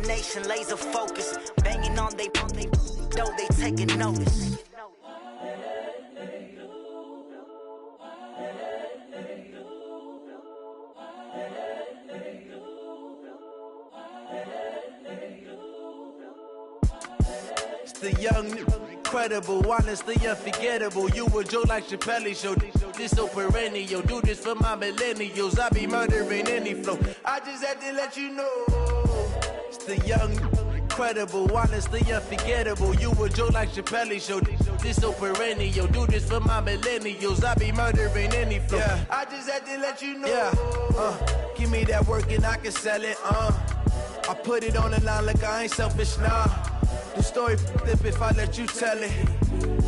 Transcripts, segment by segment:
determination, laser focus. Banging on they though they taking notice. It's the young, incredible, honestly unforgettable. You a Joe like Chappelle show. This so perennial. Do this for my millennials. I be murdering any flow. I just had to let you know. It's the young, incredible, honestly unforgettable. You a Joe like Chappelle show. This so perennial. Do this for my millennials. I be murdering any flow. Yeah. I just had to let you know. Yeah. Give me that work and I can sell it. I put it on the line like I ain't selfish, nah. The story flip if I let you tell it.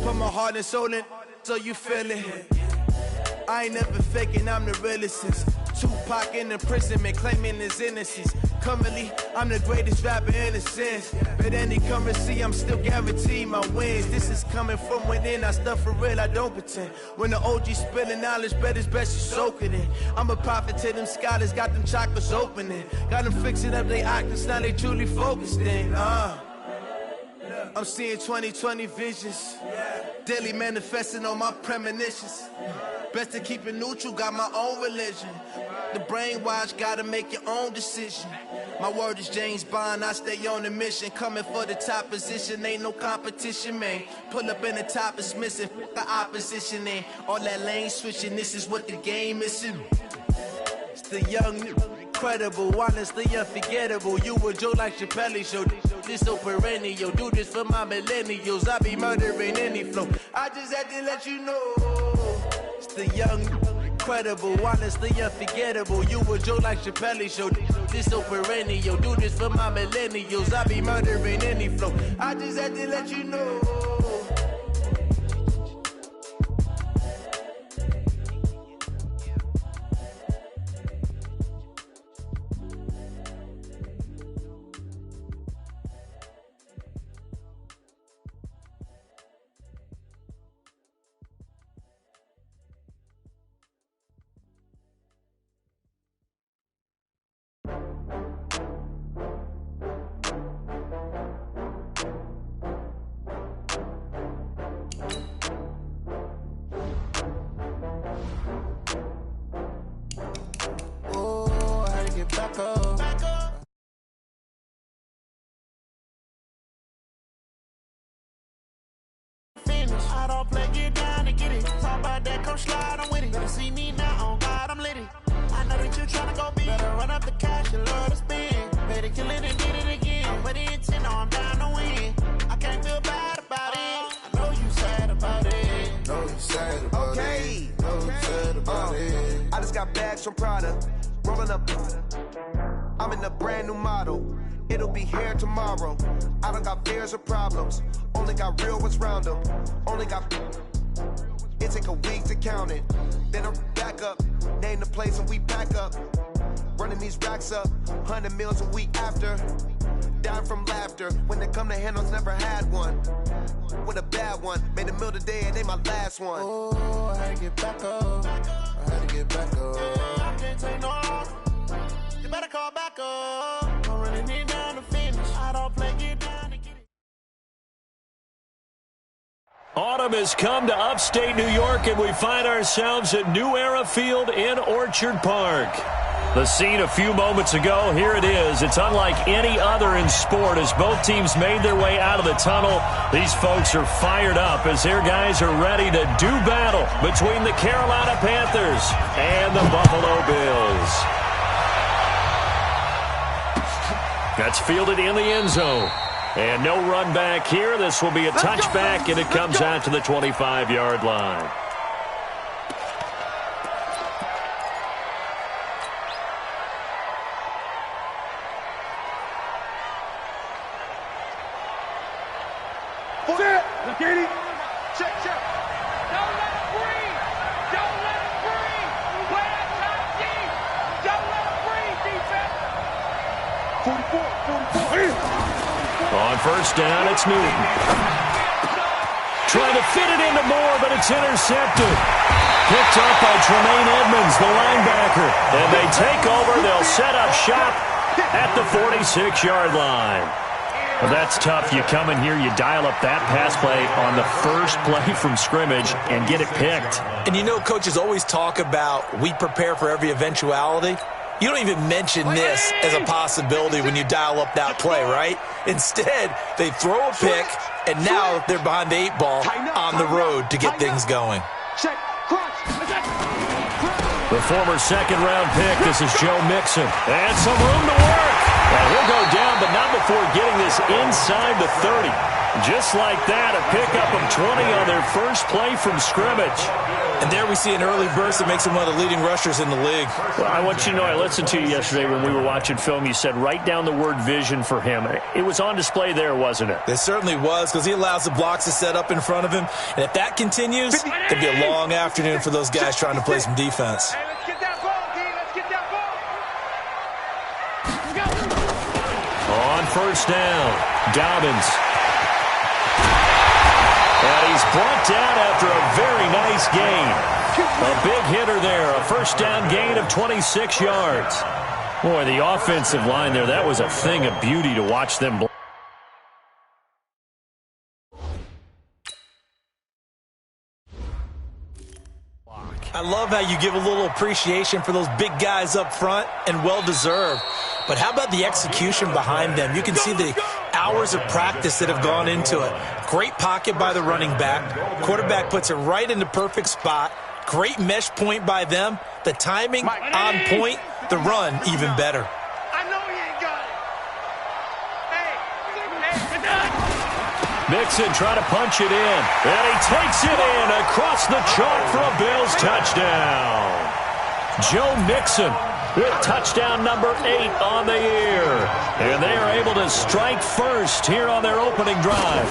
Put my heart and soul in so you feel it. I ain't never faking, I'm the realest since Tupac in imprisonment, claiming his innocence. Currently, I'm the greatest rapper in a sense. But any currency, I'm still guaranteed my wins. This is coming from within, I stuff for real, I don't pretend. When the OG spilling knowledge, bet it's best you soak it in. I'm a prophet to them scholars, got them chakras opening. Got them fixing up they octaves, now they truly focused in. I'm seeing 2020 visions, daily manifesting on my premonitions. Best to keep it neutral, got my own religion. The brainwash, gotta make your own decision. My word is James Bond, I stay on the mission. Coming for the top position, ain't no competition, man. Pull up in the top, it's missing, the opposition ain't. All that lane switching, this is what the game is. It's the young, incredible, honestly unforgettable. You a Joe like Chappelle show. This so perennial. Do this for my millennials. I be murdering any flow. I just had to let you know. It's the young, incredible, honestly unforgettable. You a Joe like Chappelle show. This so perennial. Do this for my millennials. I be murdering any flow. I just had to let you know. I don't play, get down and get it. Talk about that, come slide, I'm with it. Better see me now, on God, I'm lit it. I know that you tryna go big. Better run up the cash, you love to spend. Better kill it and did it again. But the intent, no, I'm down to win. I can't feel bad about it. I know you sad about it. Know you sad about it. Know you sad about it. I just got bags from Prada. Rolling up. I'm in a brand new model. It'll be here tomorrow. I don't got fears or problems. Only got real ones round them. Only got. It take a week to count it. Then I'm back up. Name the place and we pack up. Running these racks up. 100 meals a week after. Dying from laughter. When they come to handles, never had one. With a bad one. Made a meal today and they my last one. Oh, I had to get back up. I had to get back up. I can't take no. You better call back up. I'm running it down to finish. I don't play, get down and get it. Autumn has come to upstate New York, and we find ourselves at New Era Field in Orchard Park. The scene a few moments ago, here it is. It's unlike any other in sport as both teams made their way out of the tunnel. These folks are fired up as their guys are ready to do battle between the Carolina Panthers and the Buffalo Bills. That's fielded in the end zone. And no run back here. This will be a touchback, and it comes out to the 25-yard line. Check. Don't let it breathe. Don't let it breathe. Play that top deep. Don't let it breathe, defense. 44. On first down, it's Newton. Trying to fit it into Moore, but it's intercepted. Picked up by Tremaine Edmonds, the linebacker. And they take over. They'll set up shop at the 46-yard line. Well, that's tough. You come in here, you dial up that pass play on the first play from scrimmage and get it picked. And you know, coaches always talk about we prepare for every eventuality. You don't even mention this as a possibility when you dial up that play, right? Instead, they throw a pick, and now they're behind the 8 ball on the road to get things going. The former second-round pick, this is Joe Mixon. And some room to work. And he'll go down, but not before getting this inside the 30. Just like that, a pickup of 20 on their first play from scrimmage. And there we see an early burst that makes him one of the leading rushers in the league. Well, I want you to know, I listened to you yesterday when we were watching film. You said write down the word vision for him. It was on display there, wasn't it? It certainly was, because he allows the blocks to set up in front of him. And if that continues, it'll be a long afternoon for those guys trying to play some defense. Hey, let's get that ball, D. Let's get that ball. On first down, Dobbins. And he's brought down after a very nice gain. A big hitter there, a first down gain of 26 yards. Boy, the offensive line there, that was a thing of beauty to watch them block. I love how you give a little appreciation for those big guys up front, and well-deserved. But how about the execution behind them? You can see the hours of practice that have gone into it. Great pocket by the running back. Quarterback puts it right in the perfect spot. Great mesh point by them. The timing on point. The run even better. I know he ain't got it. Hey, Mixon trying to punch it in. And he takes it in across the chalk for a Bills touchdown. Joe Mixon with touchdown number 8 on the year. And they are able to strike first here on their opening drive.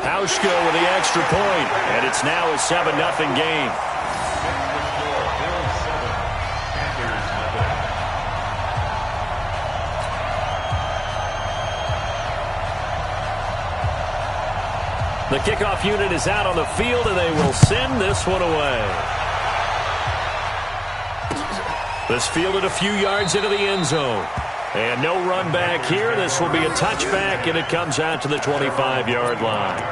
Hauschka with the extra point, and it's now a 7-0 game. The kickoff unit is out on the field, and they will send this one away. This fielded a few yards into the end zone. And no run back here. This will be a touchback, and it comes out to the 25-yard line.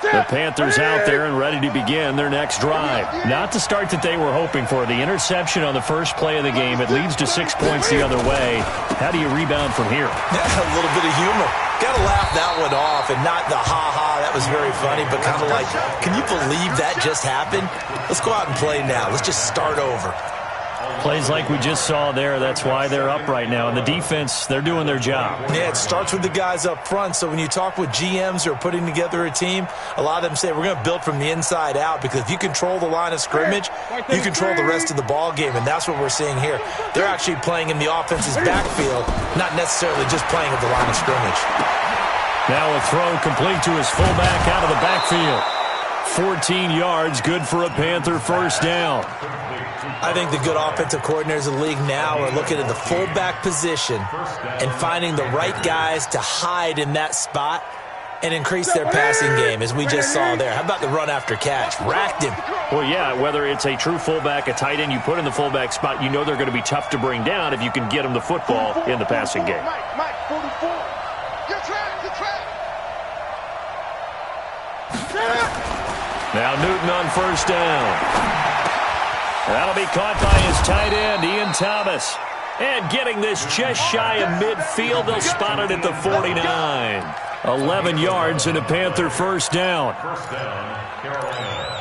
The Panthers out there and ready to begin their next drive. Not the start that they were hoping for. The interception on the first play of the game. It leads to 6 points the other way. How do you rebound from here? Yeah, a little bit of humor. Got to laugh that one off, and not the ha-ha, that was very funny, but kind of like, can you believe that just happened? Let's go out and play now. Let's just start over. Plays like we just saw there, that's why they're up right now. And the defense, they're doing their job. Yeah, it starts with the guys up front. So when you talk with GMs who are putting together a team, a lot of them say we're going to build from the inside out, because if you control the line of scrimmage, you control the rest of the ball game, and that's what we're seeing here. They're actually playing in the offense's backfield, not necessarily just playing at the line of scrimmage. Now a throw complete to his fullback out of the backfield. 14 yards, good for a Panther first down. I think the good offensive coordinators in the league now are looking at the fullback position and finding the right guys to hide in that spot and increase their passing game, as we just saw there. How about the run after catch? Racked him. Well, yeah, whether it's a true fullback, a tight end you put in the fullback spot, you know they're going to be tough to bring down if you can get them the football in the passing game. Mike, 44. You're trapped. Now Newton on first down. That'll be caught by his tight end, Ian Thomas. And getting this just shy of midfield, they'll spot it at the 49. 11 yards and a Panther first down. Carolina.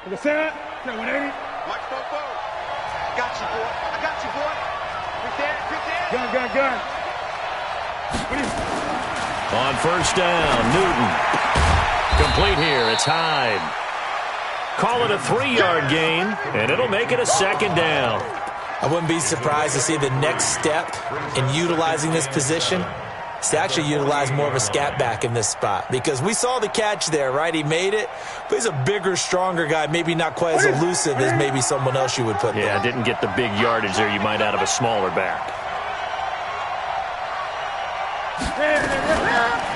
To the center. 180. Mike, forward. Got you, boy. I got you, boy. Quick there. Gun. On first down, Newton. Complete here, it's Hyde. Call it a 3-yard gain, and it'll make it a second down. I wouldn't be surprised to see the next step in utilizing this position is to actually utilize more of a scat back in this spot, because we saw the catch there, right? He made it, but he's a bigger, stronger guy, maybe not quite as elusive as maybe someone else you would put there. Yeah, didn't get the big yardage there you might out of a smaller back.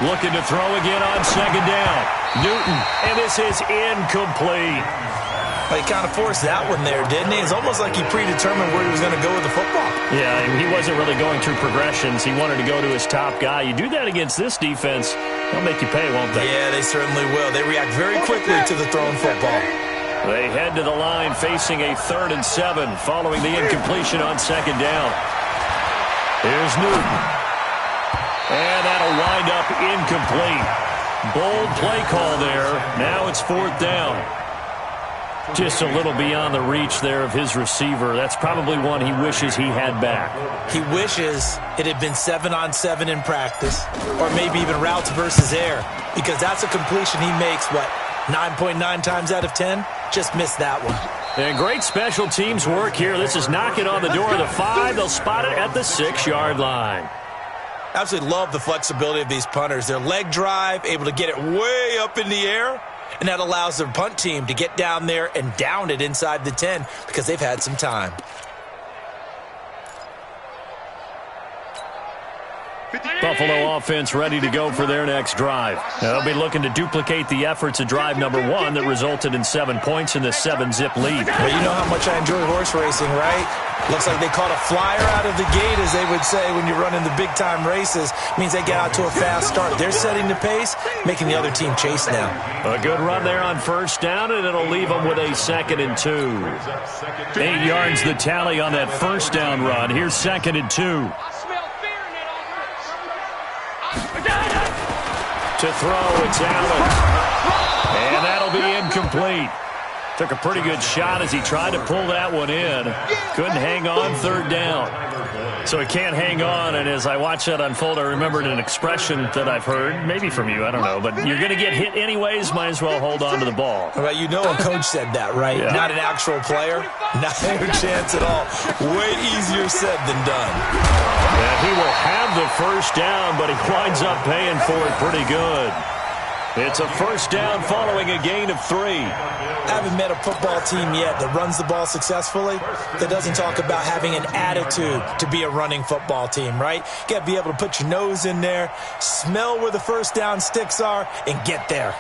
Looking to throw again on second down. Newton, and this is incomplete. Well, he kind of forced that one there, didn't he? It's almost like he predetermined where he was going to go with the football. Yeah, he wasn't really going through progressions. He wanted to go to his top guy. You do that against this defense, they'll make you pay, won't they? Yeah, they certainly will. They react very quickly to the thrown football. They head to the line facing a 3rd and 7 following the incompletion on second down. Here's Newton. And that'll wind up incomplete. Bold play call there. Now it's 4th down. Just a little beyond the reach there of his receiver. That's probably one he wishes he had back. He wishes it had been 7-on-7 in practice, or maybe even routes versus air, because that's a completion he makes, 9.9 times out of 10? Just missed that one. And great special teams work here. This is knocking on the door of the 5. They'll spot it at the 6-yard line. Absolutely love the flexibility of these punters. Their leg drive, able to get it way up in the air, and that allows their punt team to get down there and down it inside the 10 because they've had some time. Buffalo offense ready to go for their next drive. Now, they'll be looking to duplicate the efforts of drive number 1 that resulted in 7 points in the 7-zip lead. Well, you know how much I enjoy horse racing, right? Looks like they caught a flyer out of the gate, as they would say when you're running the big-time races. Means they get out to a fast start. They're setting the pace, making the other team chase now. A good run there on 1st down, and it'll leave them with a 2nd and 2. 8 yards the tally on that 1st down run. Here's 2nd and 2. To throw, it's Allen. And that'll be incomplete. Took a pretty good shot as he tried to pull that one in. Couldn't hang on 3rd down. So he can't hang on, and as I watched that unfold, I remembered an expression that I've heard, maybe from you, I don't know, but you're going to get hit anyways, might as well hold on to the ball. Well, you know a coach said that, right? Yeah. Not an actual player. Not a chance at all. Way easier said than done. And he will have the 1st down, but he winds up paying for it pretty good. It's a 1st down following a gain of 3. I haven't met a football team yet that runs the ball successfully that doesn't talk about having an attitude to be a running football team, right? You got to be able to put your nose in there, smell where the 1st down sticks are, and get there.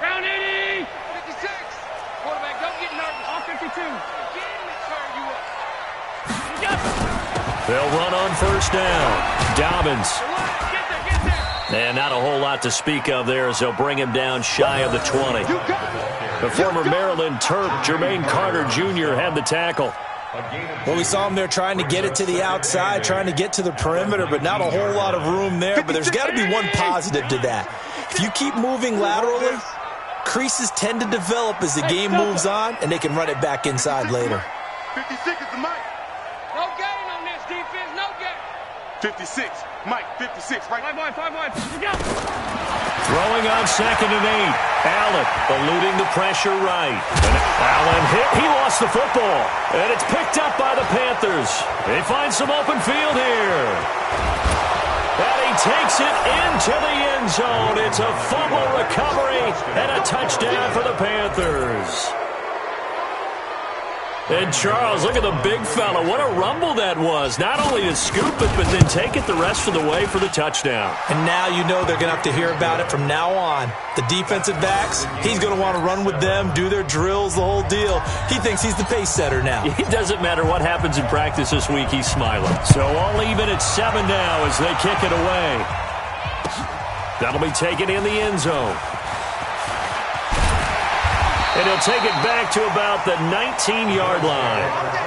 Down 80! 56! Quarterback, don't get nervous. On 52. They'll run on 1st down. Dobbins. And not a whole lot to speak of there as they'll bring him down shy of the 20. The former Maryland Terp, Jermaine Carter Jr. had the tackle. Well, we saw him there trying to get it to the outside, trying to get to the perimeter, but not a whole lot of room there. But there's got to be one positive to that. If you keep moving laterally, creases tend to develop as the game moves on, and they can run it back inside later. 56 is the mic. No gain on this defense, no gain. 56, Mike, 56, right? 5-1. Go. Throwing on 2nd and 8. Allen eluding the pressure right. And Allen hit. He lost the football. And it's picked up by the Panthers. They find some open field here. And he takes it into the end zone. It's a fumble recovery and a touchdown for the Panthers. And Charles, look at the big fella. What a rumble that was. Not only to scoop it, but then take it the rest of the way for the touchdown. And now you know they're going to have to hear about it from now on. The defensive backs, he's going to want to run with them, do their drills, the whole deal. He thinks he's the pace setter now. It doesn't matter what happens in practice this week, he's smiling. So all even at 7 now as they kick it away. That'll be taken in the end zone. And he'll take it back to about the 19-yard line.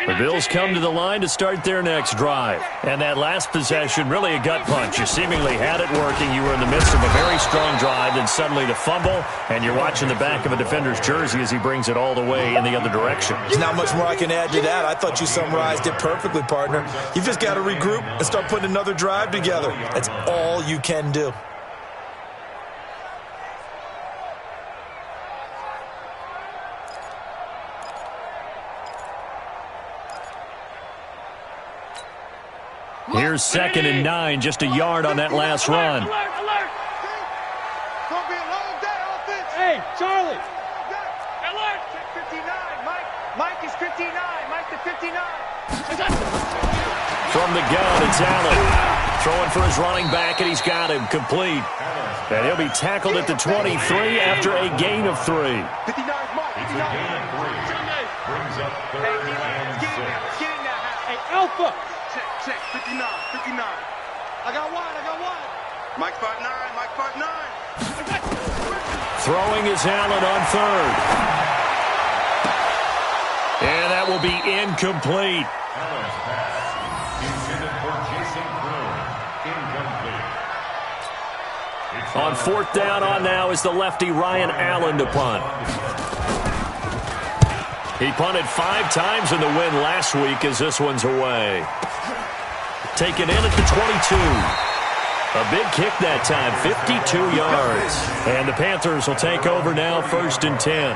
The Bills come to the line to start their next drive. And that last possession, really a gut punch. You seemingly had it working. You were in the midst of a very strong drive, then suddenly the fumble, and you're watching the back of a defender's jersey as he brings it all the way in the other direction. There's not much more I can add to that. I thought you summarized it perfectly, partner. You've just got to regroup and start putting another drive together. That's all you can do. Here's 2nd and 9, just a yard on that last run. Alert! Hey, Charlie! Alert! 59, Mike. Mike is 59. Mike to 59. From the gun, it's Allen. Throwing for his running back, and he's got him complete. And he'll be tackled at the 23 after a gain of 3. 59 Mike. 59. Brings up third and 6. Hey, Alpha. Check. 59. I got one. Mike 5'9. Mike 5'9. Throwing is Allen on 3rd. And that will be incomplete. Allen's pass intended for Jason Croom. Incomplete. On 4th down on now is the lefty Ryan Allen to punt. He punted 5 times in the win last week as this one's away. Taken in at the 22. A big kick that time, 52 yards. And the Panthers will take over now, 1st and 10.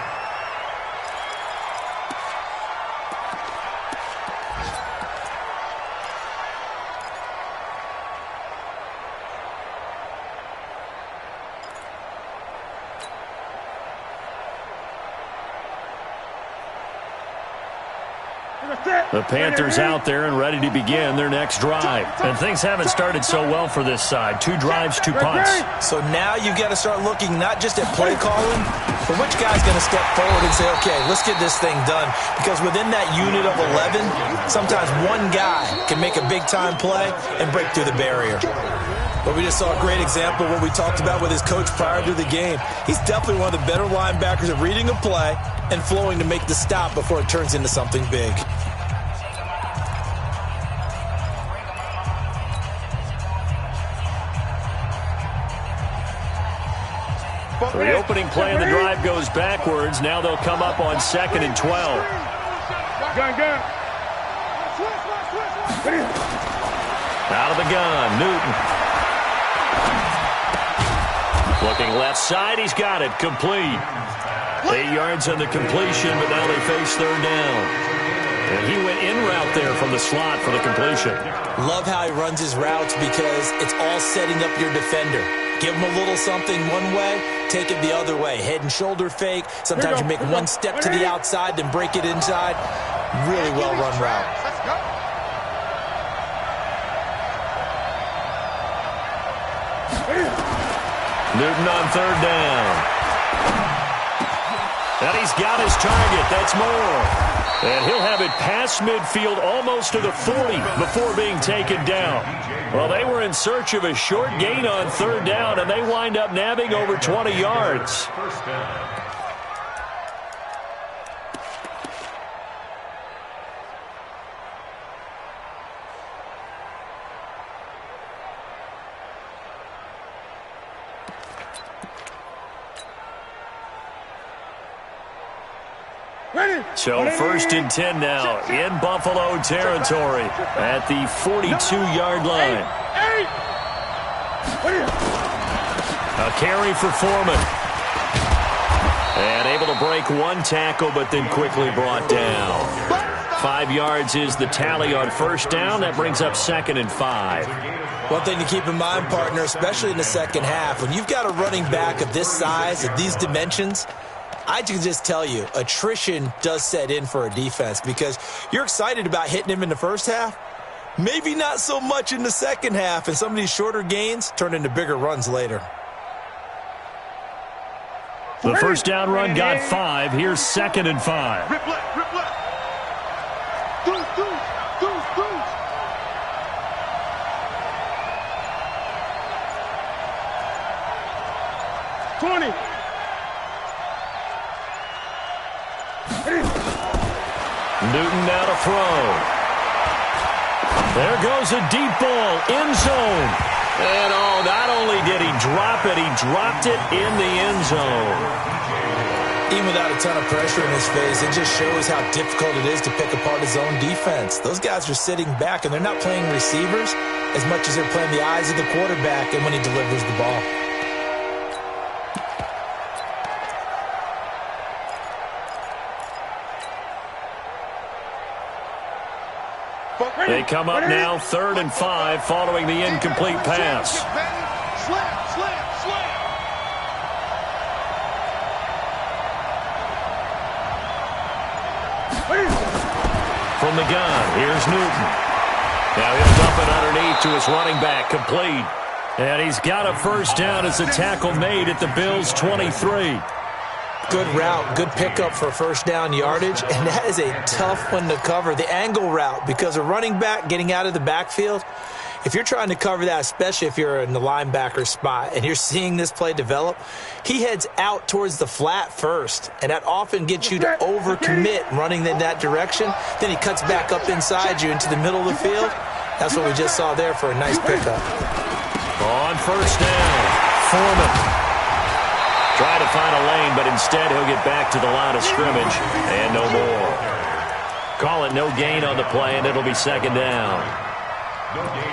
The Panthers out there and ready to begin their next drive. And things haven't started so well for this side. 2 drives, 2 punts. So now you've got to start looking not just at play calling, but which guy's going to step forward and say, okay, let's get this thing done. Because within that unit of 11, sometimes one guy can make a big-time play and break through the barrier. But we just saw a great example of what we talked about with his coach prior to the game. He's definitely one of the better linebackers at reading a play and flowing to make the stop before it turns into something big. The opening play of the drive goes backwards. Now they'll come up on 2nd and 12. Gun. Out of the gun, Newton. Looking left side, he's got it, complete. 8 yards on the completion, but now they face 3rd down. And he went in route there from the slot for the completion. Love how he runs his routes because it's all setting up your defender. Give him a little something one way, take it the other way. Head and shoulder fake. Sometimes you make one step to the outside, then break it inside. Really well-run route. Newton on 3rd down. And he's got his target. That's more. And he'll have it past midfield almost to the 40 before being taken down. Well, they were in search of a short gain on 3rd down, and they wind up nabbing over 20 yards. First down. So 1st and 10 now in Buffalo territory at the 42-yard line. A carry for Foreman. And able to break 1 tackle, but then quickly brought down. 5 yards is the tally on 1st down. That brings up 2nd and 5. One thing to keep in mind, partner, especially in the second half, when you've got a running back of this size, of these dimensions, I can just tell you, attrition does set in for a defense because you're excited about hitting him in the first half. Maybe not so much in the second half, and some of these shorter gains turn into bigger runs later. The 1st down run got 5. Here's 2nd and 5. Rip left. Deuce. 20. Newton now to throw. There goes a deep ball, end zone. And not only did he drop it, he dropped it in the end zone. Even without a ton of pressure in his face, it just shows how difficult it is to pick apart his own defense. Those guys are sitting back, and they're not playing receivers as much as they're playing the eyes of the quarterback and when he delivers the ball. They come up now 3rd and 5 following the incomplete pass. From the gun, here's Newton. Now he'll dump it underneath to his running back, complete. And he's got a first down as a tackle made at the Bills' 23. Good route, good pickup for first down yardage, and that is a tough one to cover, the angle route, because a running back getting out of the backfield, if you're trying to cover that, especially if you're in the linebacker spot and you're seeing this play develop, he heads out towards the flat first, and that often gets you to overcommit running in that direction. Then he cuts back up inside you into the middle of the field. That's what we just saw there for a nice pickup. On first down, Foreman. Try to find a lane, but instead he'll get back to the line of scrimmage and no more. Call it no gain on the play, and it'll be second down.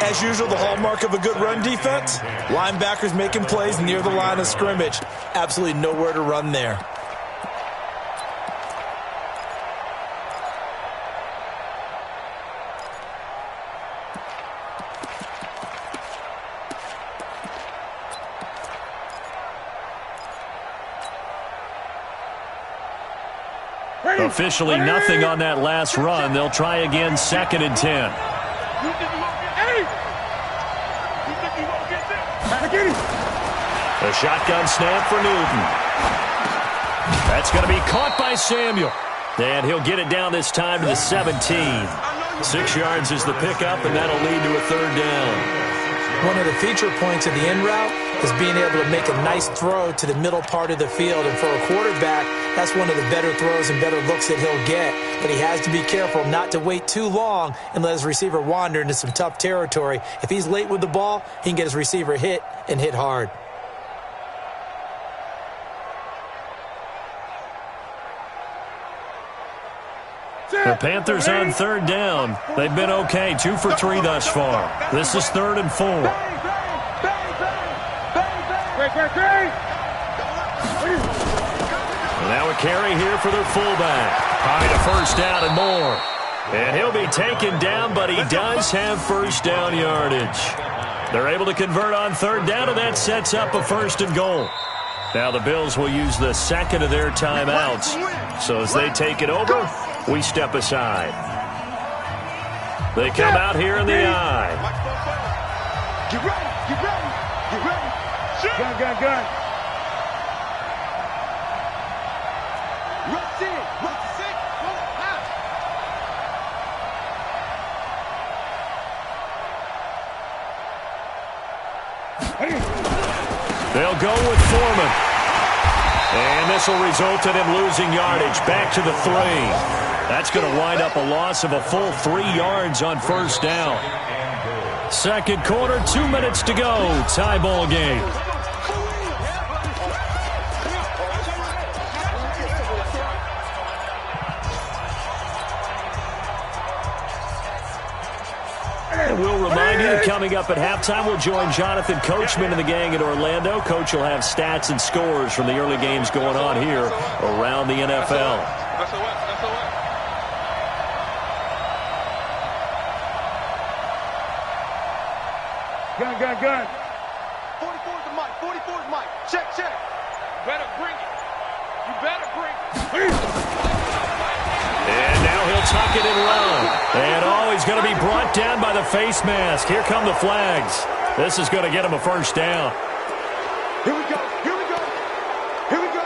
As usual, the hallmark of a good run defense, linebackers making plays near the line of scrimmage. Absolutely nowhere to run there. Officially nothing on that last run. They'll try again 2nd and 10. A shotgun snap for Newton. That's going to be caught by Samuel. And he'll get it down this time to the 17. 6 yards is the pickup, and that'll lead to a 3rd down. One of the feature points of the end route is being able to make a nice throw to the middle part of the field. And for a quarterback, that's one of the better throws and better looks that he'll get. But he has to be careful not to wait too long and let his receiver wander into some tough territory. If he's late with the ball, he can get his receiver hit and hit hard. The Panthers on 3rd down. They've been okay, 2 for 3 thus far. This is 3rd and 4. Now a carry here for their fullback. High to first down and more. And he'll be taken down, but he does have first down yardage. They're able to convert on 3rd down, and that sets up a 1st and goal. Now the Bills will use the 2nd of their timeouts. So as they take it over, we step aside. They come out here in the eye. Get ready, get ready, get ready. Gun, gun, gun. Rush in, rush in. They'll go with Foreman. And this will result in him losing yardage back to the 3. That's going to wind up a loss of a full 3 yards on first down. Second quarter, 2 minutes to go. Tie ball game. And we'll remind you that coming up at halftime, we'll join Jonathan Coachman and the gang at Orlando. Coach will have stats and scores from the early games going on here around the NFL. Gun, gun, gun. 44's the mic, 44's mic. Check, check. Better bring it. You better bring it. And now he'll tuck it and run. And he's going to be brought down by the face mask. Here come the flags. This is going to get him a first down. Here we go, here we go, here we go.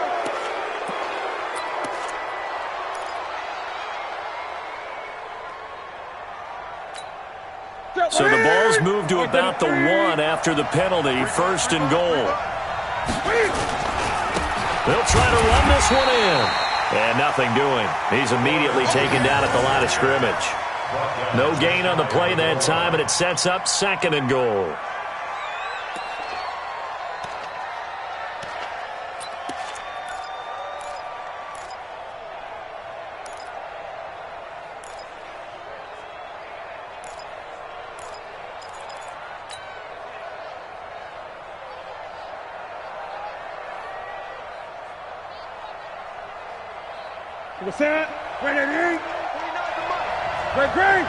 So the ball's moved to about the 1 after the penalty, 1st and goal. They'll try to run this one in. And nothing doing. He's immediately taken down at the line of scrimmage. No gain on the play that time, and it sets up 2nd and goal. What's that? Great, great.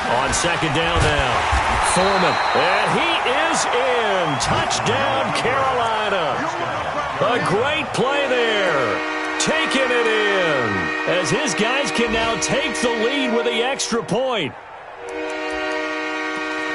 On second down now. Foreman, and he is in. Touchdown, Carolina. A great play there. Taking it in as his guys can now take the lead with the extra point.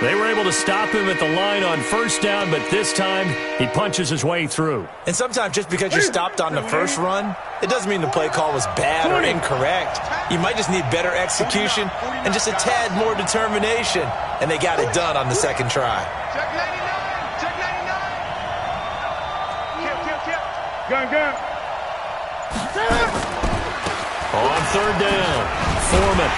They were able to stop him at the line on first down, but this time he punches his way through. And sometimes just because you're stopped on the first run, it doesn't mean the play call was bad or incorrect. You might just need better execution and just a tad more determination. And they got it done on the second try. Check 99. Check 99. Gun. On third down, Foreman.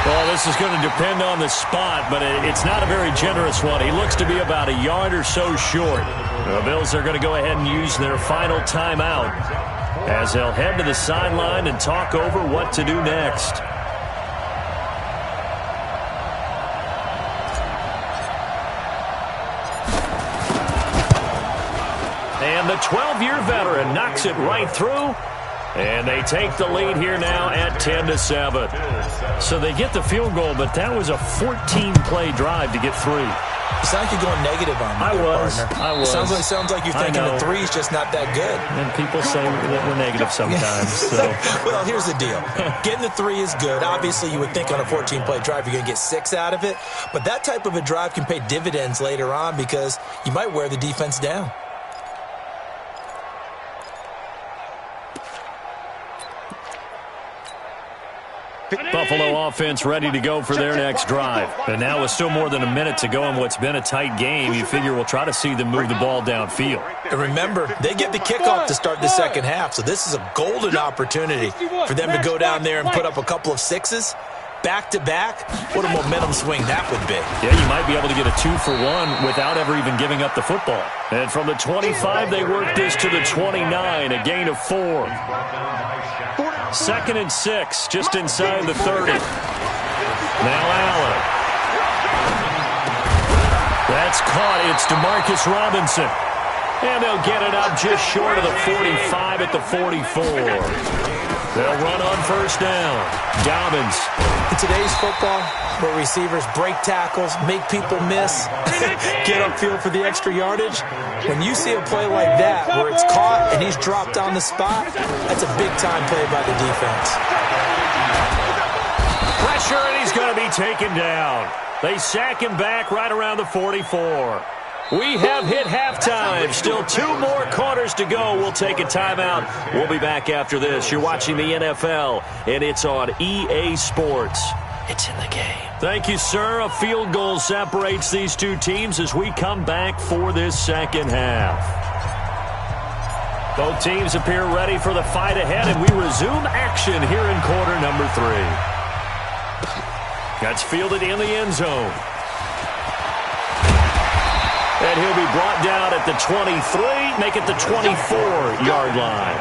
Well, this is going to depend on the spot, but it's not a very generous one. He looks to be about a yard or so short. The Bills are going to go ahead and use their final timeout as they'll head to the sideline and talk over what to do next. And the 12-year veteran knocks it right through. And they take the lead here now at 10-7. So they get the field goal, but that was a 14-play drive to get 3. It's like you're going negative on me. I was. Sounds like you're thinking the 3's just not that good. And people say that we're negative sometimes. So. Well, here's the deal. Getting the 3 is good. Obviously, you would think on a 14-play drive you're going to get 6 out of it. But that type of a drive can pay dividends later on because you might wear the defense down. Buffalo offense ready to go for their next drive. And now with still more than a minute to go in what's been a tight game, you figure we'll try to see them move the ball downfield. And remember, they get the kickoff to start the second half, so this is a golden opportunity for them to go down there and put up a couple of 6s. Back-to-back, what a momentum swing that would be. Yeah, you might be able to get a 2-for-1 without ever even giving up the football. And from the 25, they work this to the 29, a gain of 4. 2nd and 6, just inside the 30. Now Allen. That's caught. It's DeMarcus Robinson. And they'll get it up just short of the 45 at the 44. They'll run on first down. Dobbins. In today's football, where receivers break tackles, make people miss, get upfield for the extra yardage, when you see a play like that where it's caught and he's dropped on the spot, that's a big-time play by the defense. Pressure, and he's going to be taken down. They sack him back right around the 44. We have hit halftime. Still 2 more quarters to go. We'll take a timeout. We'll be back after this. You're watching the NFL, and it's on EA Sports. It's in the game. Thank you, sir. A field goal separates these two teams as we come back for this second half. Both teams appear ready for the fight ahead, and we resume action here in quarter number 3. That's fielded in the end zone. And he'll be brought down at the 23, make it the 24-yard line.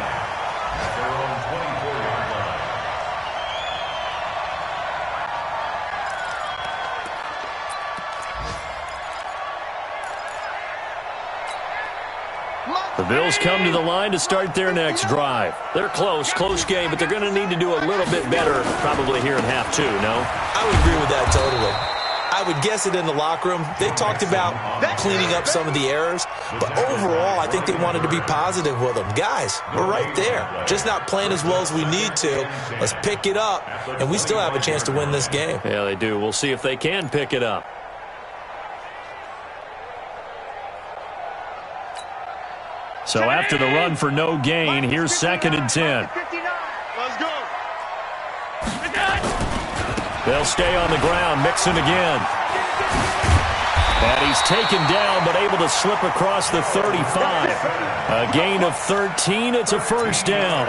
The Bills come to the line to start their next drive. They're close game, but they're going to need to do a little bit better probably here in half 2, no? I would agree with that totally. I would guess it in the locker room. They talked about cleaning up some of the errors, but overall, I think they wanted to be positive with them. Guys, we're right there. Just not playing as well as we need to. Let's pick it up, and we still have a chance to win this game. Yeah, they do. We'll see if they can pick it up. So after the run for no gain, here's 2nd and 10. Let's go. They'll stay on the ground, Mixon again. And he's taken down, but able to slip across the 35. A gain of 13, it's a first down.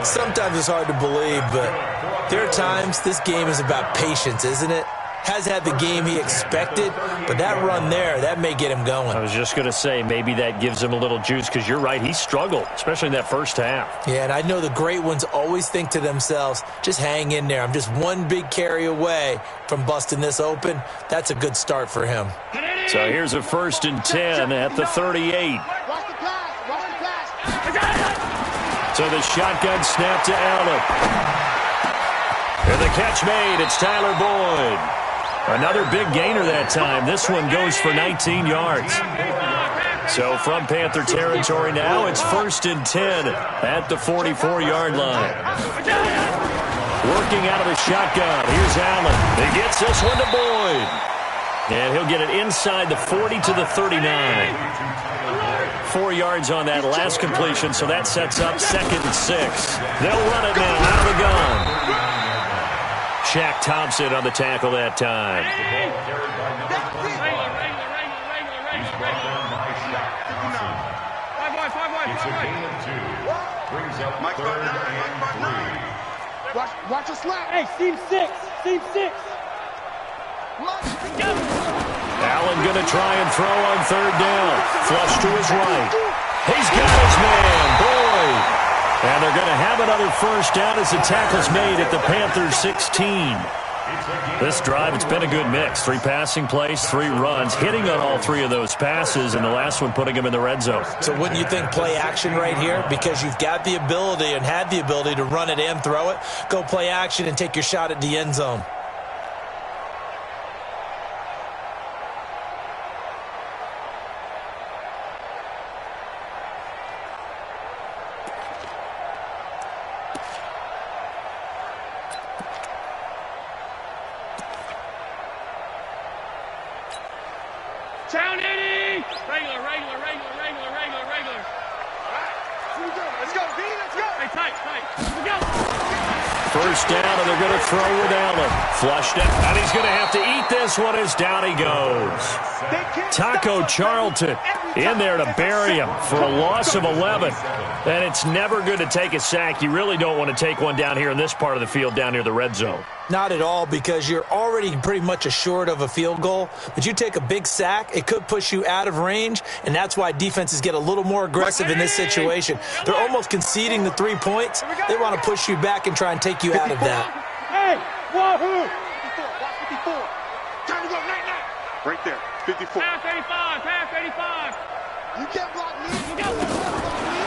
Sometimes it's hard to believe, but there are times this game is about patience, isn't it? Has had the game he expected, but that run there, that may get him going. I was just going to say, maybe that gives him a little juice, because you're right, he struggled, especially in that first half. Yeah, and I know the great ones always think to themselves, just hang in there. I'm just one big carry away from busting this open. That's a good start for him. So here's a 1st and 10 at the 38. So the shotgun snap to Allen. And the catch made. It's Tyler Boyd. Another big gainer that time. This one goes for 19 yards. So from Panther territory now, it's 1st and 10 at the 44-yard line. Working out of the shotgun. Here's Allen. He gets this one to Boyd. And he'll get it inside the 40 to the 39. 4 yards on that last completion, so that sets up 2nd and 6. They'll run it now out of the gun. Shaq Thompson on the tackle that time. Watch a slap. Hey, seam 6. Seam 6. Allen going to try and throw on 3rd down. Flush to his right. He's got his man, Boyd. And they're going to have another 1st down as the tackle's made at the Panthers 16. This drive, it's been a good mix. 3 passing plays, 3 runs, hitting on all 3 of those passes, and the last one putting him in the red zone. So wouldn't you think play action right here? Because you've got the ability and had the ability to run it and throw it. Go play action and take your shot at the end zone. Town 80! Regular. All right, here we go. Let's go, D, let's go. Hey, tight. Let's go. 1st down, and they're going to throw with Allen. Flushed out, and he's going to have to eat this one as down he goes. Taco Charlton in there to bury him for a loss of 11. And it's never good to take a sack. You really don't want to take one down here in this part of the field down near the red zone. Not at all, because you're already pretty much assured of a field goal. But you take a big sack, it could push you out of range, and that's why defenses get a little more aggressive in this situation. They're almost conceding the 3 points. They want to push you back and try and take you out of that. Hey, wahoo! 54, watch 54. Time to go, night. Right there, 54. Pass 85. You can't block me.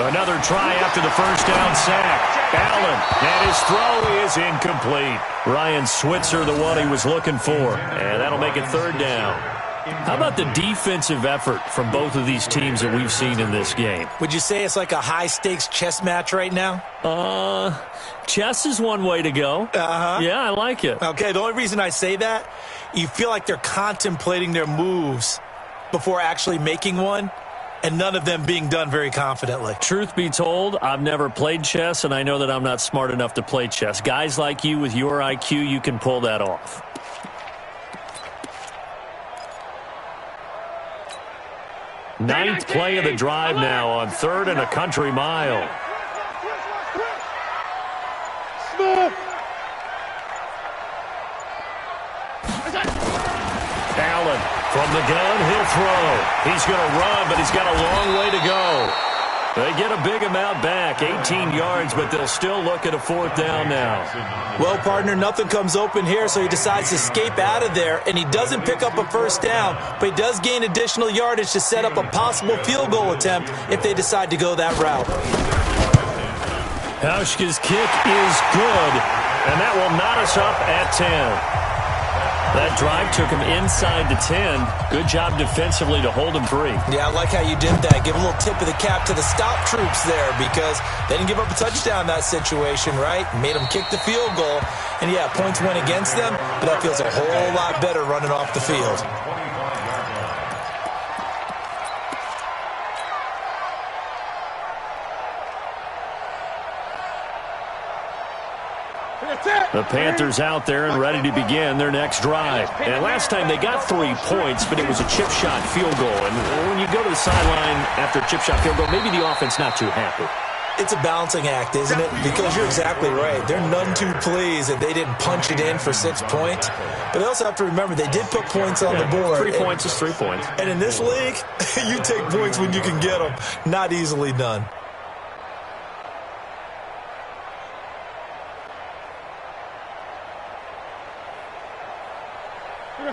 Another try after the 1st down sack. Allen, and his throw is incomplete. Ryan Switzer, the one he was looking for. And that'll make it 3rd down. How about the defensive effort from both of these teams that we've seen in this game? Would you say it's like a high-stakes chess match right now? Chess is one way to go. Yeah, I like it. Okay, the only reason I say that, you feel like they're contemplating their moves before actually making one, and none of them being done very confidently. Truth be told, I've never played chess, and I know that I'm not smart enough to play chess. Guys like you with your IQ, you can pull that off. Ninth play of the drive now on 3rd and a country mile. Allen from the gun, he'll throw. He's going to run, but he's got a long way to go. They get a big amount back, 18 yards, but they'll still look at a 4th down now. Well, partner, nothing comes open here, so he decides to escape out of there, and he doesn't pick up a 1st down, but he does gain additional yardage to set up a possible field goal attempt if they decide to go that route. Hauschka's kick is good, and that will knot us up at 10. That drive took him inside the 10. Good job defensively to hold him free. Yeah, I like how you did that. Give a little tip of the cap to the stop troops there, because they didn't give up a touchdown in that situation, right? Made them kick the field goal. And, yeah, points went against them, but that feels a whole lot better running off the field. The Panthers out there and ready to begin their next drive. And last time they got 3 points, but it was a chip shot field goal. And when you go to the sideline after a chip shot field goal, maybe the offense not too happy. It's a balancing act, isn't it? Because you're exactly right. They're none too pleased that they didn't punch it in for 6 points. But they also have to remember they did put points on the board. 3 points is 3 points. And in this league, you take points when you can get them. Not easily done.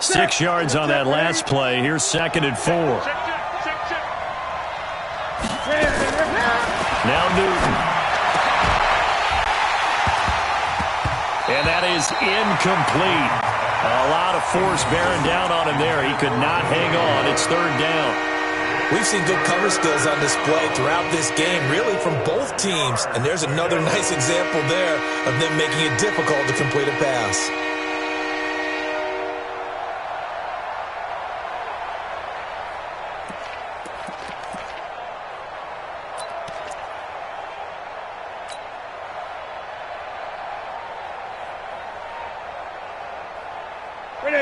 6 yards on that last play. Here's 2nd and 4. Now Newton. And that is incomplete. A lot of force bearing down on him there. He could not hang on. It's third down. We've seen good cover skills on display throughout this game, really from both teams. And there's another nice example there of them making it difficult to complete a pass.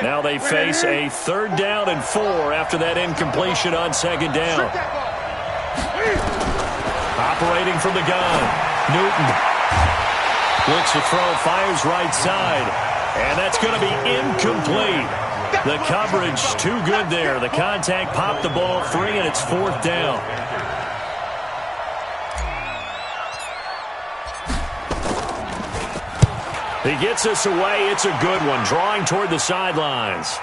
Now they face a 3rd down and 4 after that incompletion on 2nd down. Operating from the gun, Newton. Looks to throw, fires right side. And that's going to be incomplete. The coverage too good there. The contact popped the ball free, and it's 4th down. He gets us away. It's a good one, drawing toward the sidelines.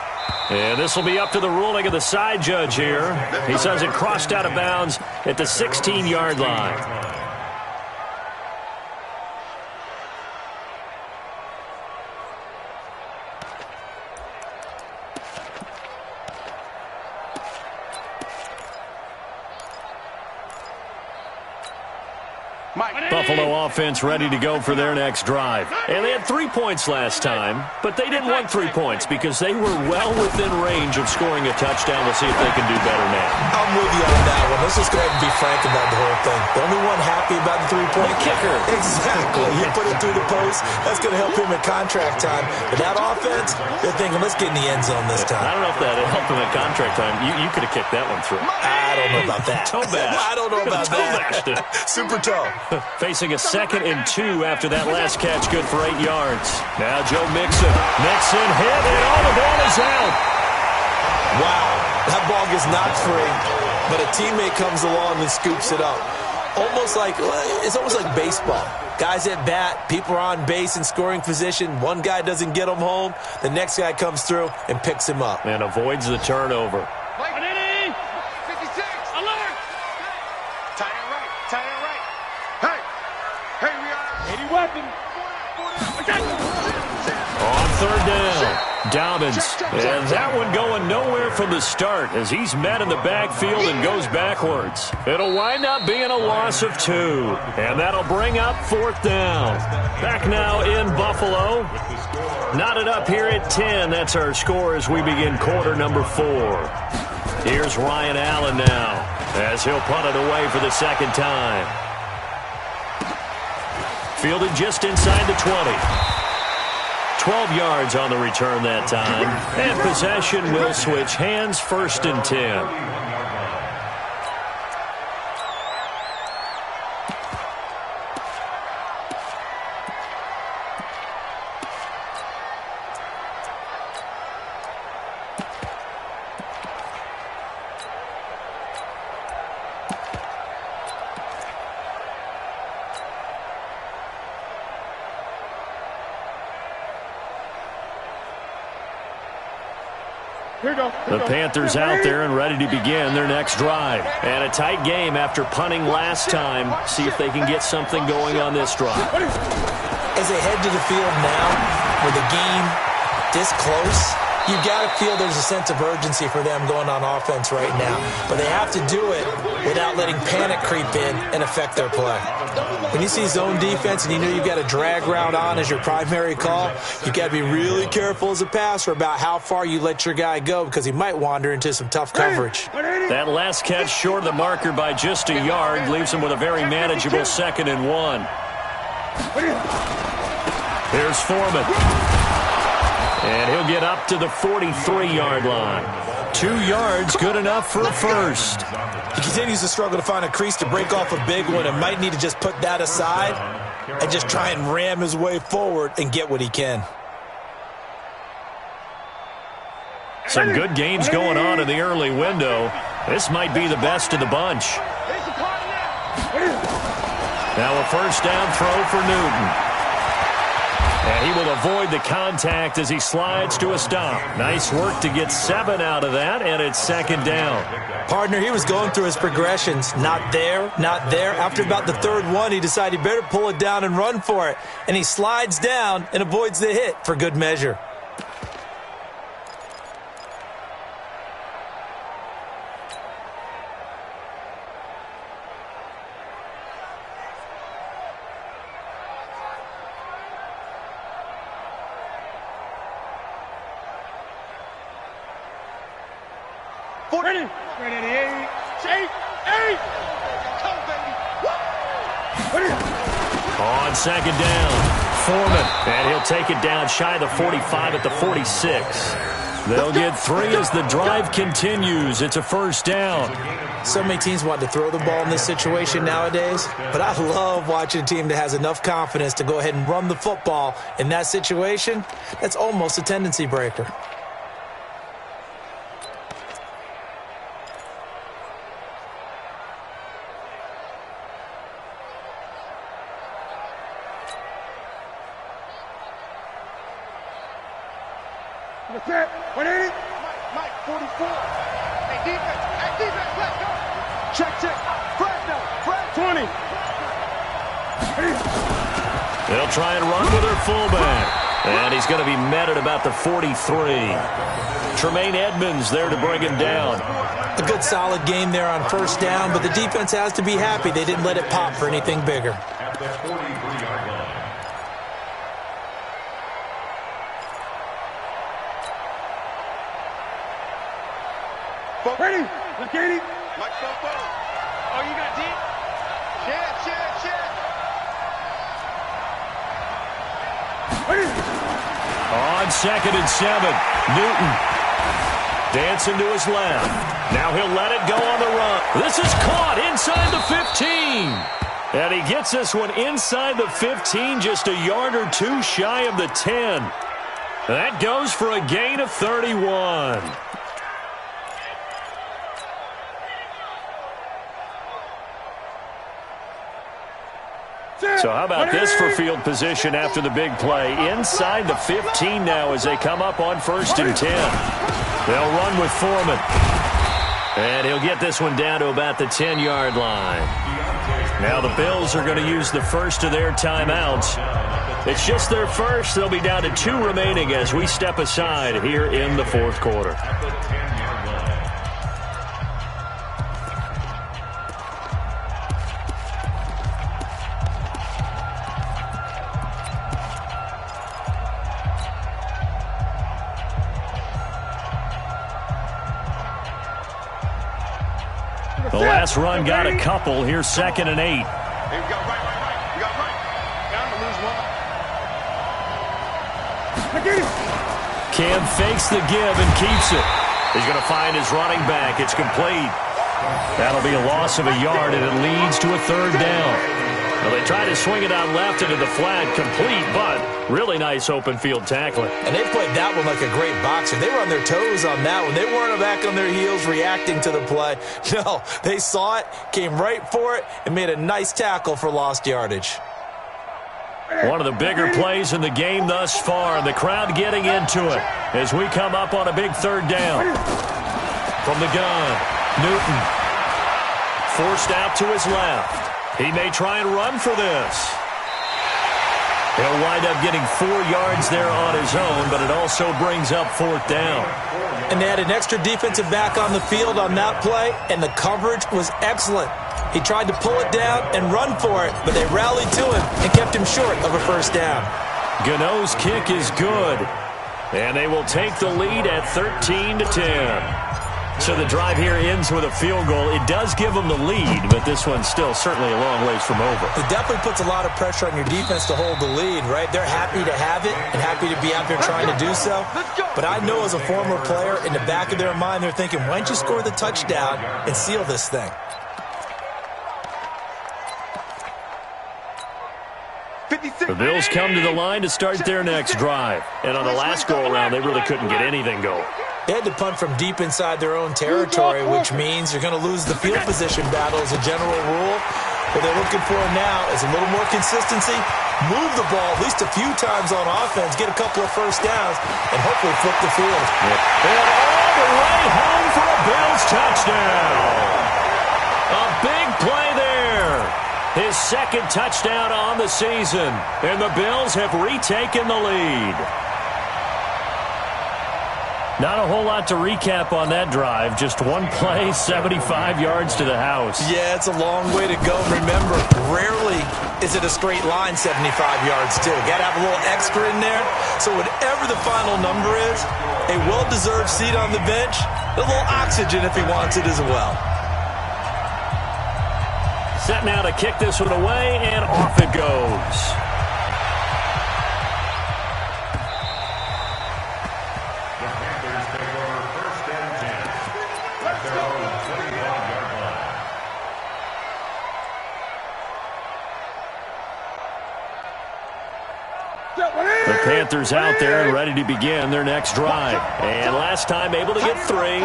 And this will be up to the ruling of the side judge here. He says it crossed out of bounds at the 16-yard line. Buffalo offense ready to go for their next drive. And they had 3 points last time, but they didn't want 3 points because they were well within range of scoring a touchdown. We'll see if they can do better now. I'm with you on that one. Let's just go ahead and be frank about the whole thing. The only one happy about the 3-point kicker. Exactly. You put it through the post. That's going to help him at contract time. But that offense, they're thinking, let's get in the end zone this time. I don't know if that helped him at contract time. You could have kicked that one through. I don't know about that. Toe bash. I don't know about that. Super toe. Facing a 2nd and 2 after that last catch, good for 8 yards. Now Joe Mixon. Mixon hit, and all the ball is out. Wow, that ball gets knocked free, but a teammate comes along and scoops it up. It's almost like baseball. Guys at bat, people are on base in scoring position. One guy doesn't get him home. The next guy comes through and picks him up. And avoids the turnover. On 3rd down, Dobbins. And that one going nowhere from the start as he's met in the backfield and goes backwards. It'll wind up being a loss of 2. And that'll bring up 4th down. Back now in Buffalo. Knotted up here at 10. That's our score as we begin quarter number 4. Here's Ryan Allen now as he'll punt it away for the 2nd time. Fielded just inside the 20. 12 yards on the return that time. And possession will switch hands, 1st and 10. The Panthers out there and ready to begin their next drive. And a tight game after punting last time. See if they can get something going on this drive. As they head to the field now, with the game this close, you've got to feel there's a sense of urgency for them going on offense right now. But they have to do it without letting panic creep in and affect their play. When you see zone defense and you know you've got a drag route on as your primary call, you've got to be really careful as a passer about how far you let your guy go because he might wander into some tough coverage. That last catch short of the marker by just a yard leaves him with a very manageable 2nd and 1. Here's Foreman. And he'll get up to the 43-yard line. 2 yards, good enough for a first. He continues to struggle to find a crease to break off a big one and might need to just put that aside and just try and ram his way forward and get what he can. Some good games going on in the early window. This might be the best of the bunch. Now a 1st down throw for Newton. And he will avoid the contact as he slides to a stop. Nice work to get 7 out of that, and it's second down. Partner, he was going through his progressions. Not there, not there. After about the third one, he decided he better pull it down and run for it. And he slides down and avoids the hit for good measure. Ready? Ready, 8. Come, baby. Ready? On second down, Foreman. And he'll take it down shy of the 45 at the 46. They'll get 3 as the drive continues. It's a first down. So many teams want to throw the ball in this situation nowadays, but I love watching a team that has enough confidence to go ahead and run the football in that situation. That's almost a tendency breaker. That's it. 180. Mike, 44. Hey, defense, let's go. Check. Fresno, 20. They'll try and run with their fullback. And he's going to be met at about the 43. Tremaine Edmonds there to bring him down. A good solid game there on first down, but the defense has to be happy they didn't let it pop for anything bigger. Ready? Look at it. Mike Stumpo. Oh, you got deep? Check. Ready? On second and 7, Newton dancing to his left. Now he'll let it go on the run. This is caught inside the 15. And he gets this one inside the 15, just a yard or two shy of the 10. That goes for a gain of 31. So how about this for field position after the big play? Inside the 15 now as they come up on 1st and 10. They'll run with Foreman. And he'll get this one down to about the 10-yard line. Now the Bills are going to use the first of their timeouts. It's just their first. They'll be down to 2 remaining as we step aside here in the 4th quarter. The last run got a couple. Here's 2nd and 8. Here we go, right. You got right. Down to lose one. Cam fakes the give and keeps it. He's going to find his running back. It's complete. That'll be a loss of a yard, and it leads to a 3rd down. Well, they try to swing it out left into the flat, complete, but really nice open field tackling. And they played that one like a great boxer. They were on their toes on that one. They weren't back on their heels reacting to the play. No, they saw it, came right for it, and made a nice tackle for lost yardage. One of the bigger plays in the game thus far, and the crowd getting into it as we come up on a big 3rd down. From the gun, Newton forced out to his left. He may try and run for this. He'll wind up getting 4 yards there on his own, but it also brings up 4th down. And they had an extra defensive back on the field on that play, and the coverage was excellent. He tried to pull it down and run for it, but they rallied to him and kept him short of a 1st down. Gano's kick is good, and they will take the lead at 13-10. So the drive here ends with a field goal. It does give them the lead, but this one's still certainly a long ways from over. It definitely puts a lot of pressure on your defense to hold the lead, right? They're happy to have it and happy to be out there trying to do so. But I know as a former player, in the back of their mind, they're thinking, why don't you score the touchdown and seal this thing? The Bills come to the line to start their next drive. And on the last go-around, they really couldn't get anything going. They had to punt from deep inside their own territory, which means you're going to lose the field position battle as a general rule. What they're looking for now is a little more consistency, move the ball at least a few times on offense, get a couple of first downs, and hopefully flip the field. And all the way home for a Bills touchdown. A big play there. His second touchdown on the season, and the Bills have retaken the lead. Not a whole lot to recap on that drive. Just one play, 75 yards to the house. Yeah, it's a long way to go. Remember, rarely is it a straight line 75 yards, too. Got to have a little extra in there. So whatever the final number is, a well-deserved seat on the bench, a little oxygen if he wants it as well. Set now to kick this one away, and off it goes. The Panthers out there and ready to begin their next drive. And last time able to get 3.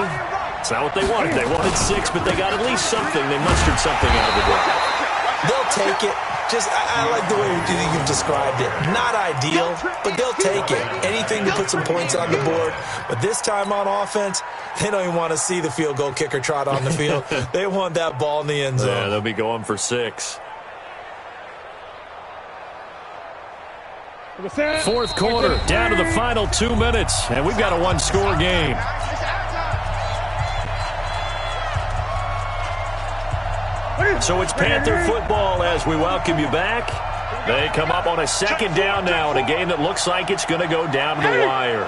It's not what they wanted. They wanted 6, but they got at least something. They mustered something out of the drive. They'll take it. I like the way you've described it. Not ideal, but they'll take it. Anything to put some points on the board. But this time on offense, they don't even want to see the field goal kicker trot on the field. They want that ball in the end zone. Yeah, they'll be going for 6. Fourth quarter, down to the final 2 minutes, and we've got a one-score game. So it's Panther football as we welcome you back. They come up on a second down now in a game that looks like it's going to go down to the wire.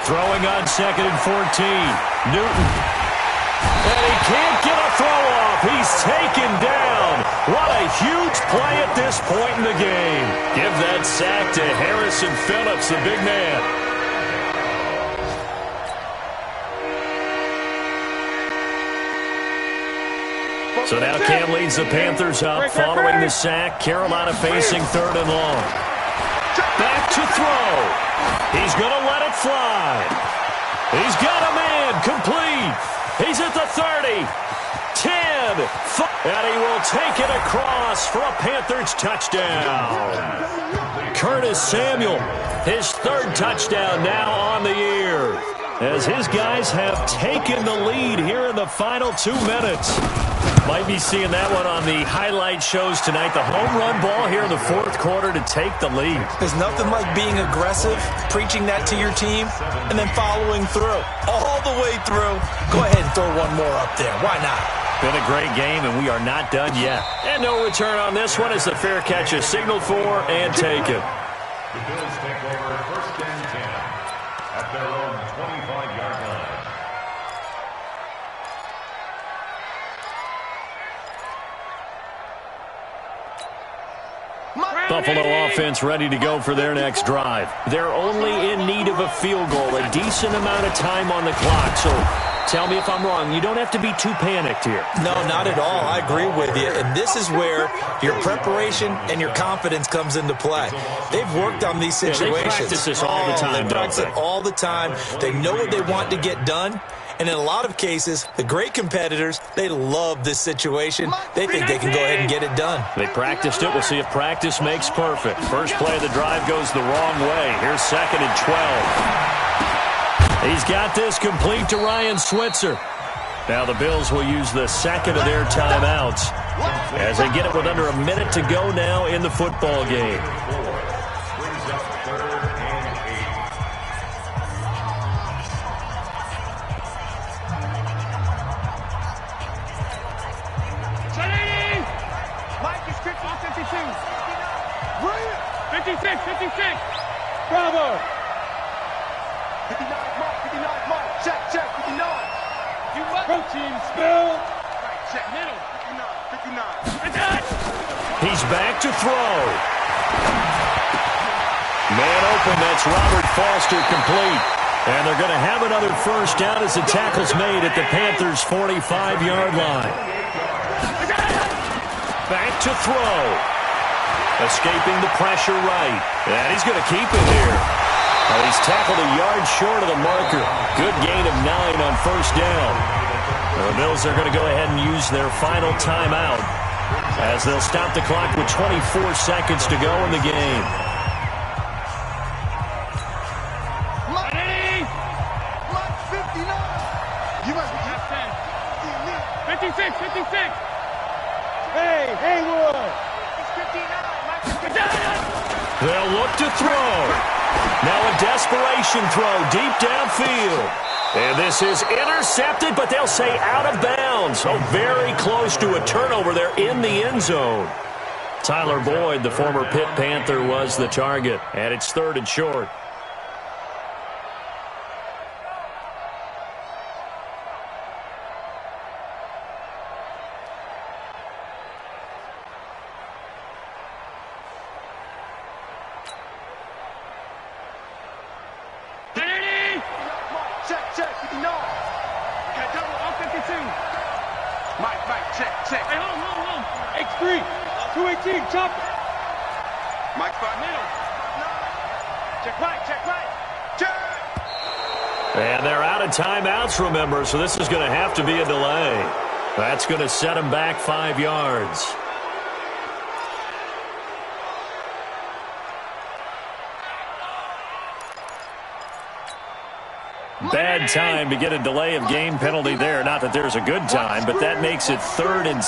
Throwing on 2nd and 14. Newton. And he can't get a throw off. He's taken down. What a huge play at this point in the game. Give that sack to Harrison Phillips, the big man. So now Cam leads the Panthers up following the sack. Carolina facing 3rd and long. Back to throw. He's going to let it fly. He's got a man complete. He's at the 30. 10. And he will take it across for a Panthers touchdown. Curtis Samuel, his 3rd touchdown now on the year, as his guys have taken the lead here in the final 2 minutes. Might be seeing that one on the highlight shows tonight. The home run ball here in the 4th quarter to take the lead. There's nothing like being aggressive, preaching that to your team, and then following through. All the way through. Go ahead and throw one more up there. Why not? Been a great game, and we are not done yet. And no return on this one as the fair catch is signaled for and taken. The Bills take over 1st and 10 at their own 25-yard line. Buffalo offense ready to go for their next drive. They're only in need of a field goal, a decent amount of time on the clock. So tell me if I'm wrong. You don't have to be too panicked here. No, not at all. I agree with you. And this is where your preparation and your confidence comes into play. They've worked on these situations. Yeah, they practice this all the time, They practice it all the time. They know what they want to get done. And in a lot of cases, the great competitors, they love this situation. They think they can go ahead and get it done. They practiced it. We'll see if practice makes perfect. First play of the drive goes the wrong way. Here's 2nd and 12. He's got this complete to Ryan Switzer. Now the Bills will use the 2nd of their timeouts as they get it with under a minute to go now in the football game. Bravo! 59, Mark, check, 59. You what? Protein spill. Right, check. Middle. 59. He's back to throw. Man open, that's Robert Foster complete. And they're going to have another first down as the tackle's made at the Panthers' 45-yard line. Back to throw. Escaping the pressure right. And he's going to keep it here. He's tackled a yard short of the marker. Good gain of 9 on first down. The Bills are going to go ahead and use their final timeout as they'll stop the clock with 24 seconds to go in the game. Ready? 59. You must be 56, 56. Hey, Haywood. It's 59. They'll look to throw. Now a desperation throw deep downfield. And this is intercepted, but they'll say out of bounds. Oh, very close to a turnover there in the end zone. Tyler Boyd, the former Pitt Panther, was the target. And it's 3rd and short. Check, 59. Okay, double, on 52. Mike, check. Hey, hold. X3, 218, chop it. Mike, 5 middle. Check right. And they're out of timeouts, remember, so this is going to have to be a delay. That's going to set them back 5 yards. Bad time to get a delay of game penalty there. Not that there's a good time, but that makes it 3rd and 6.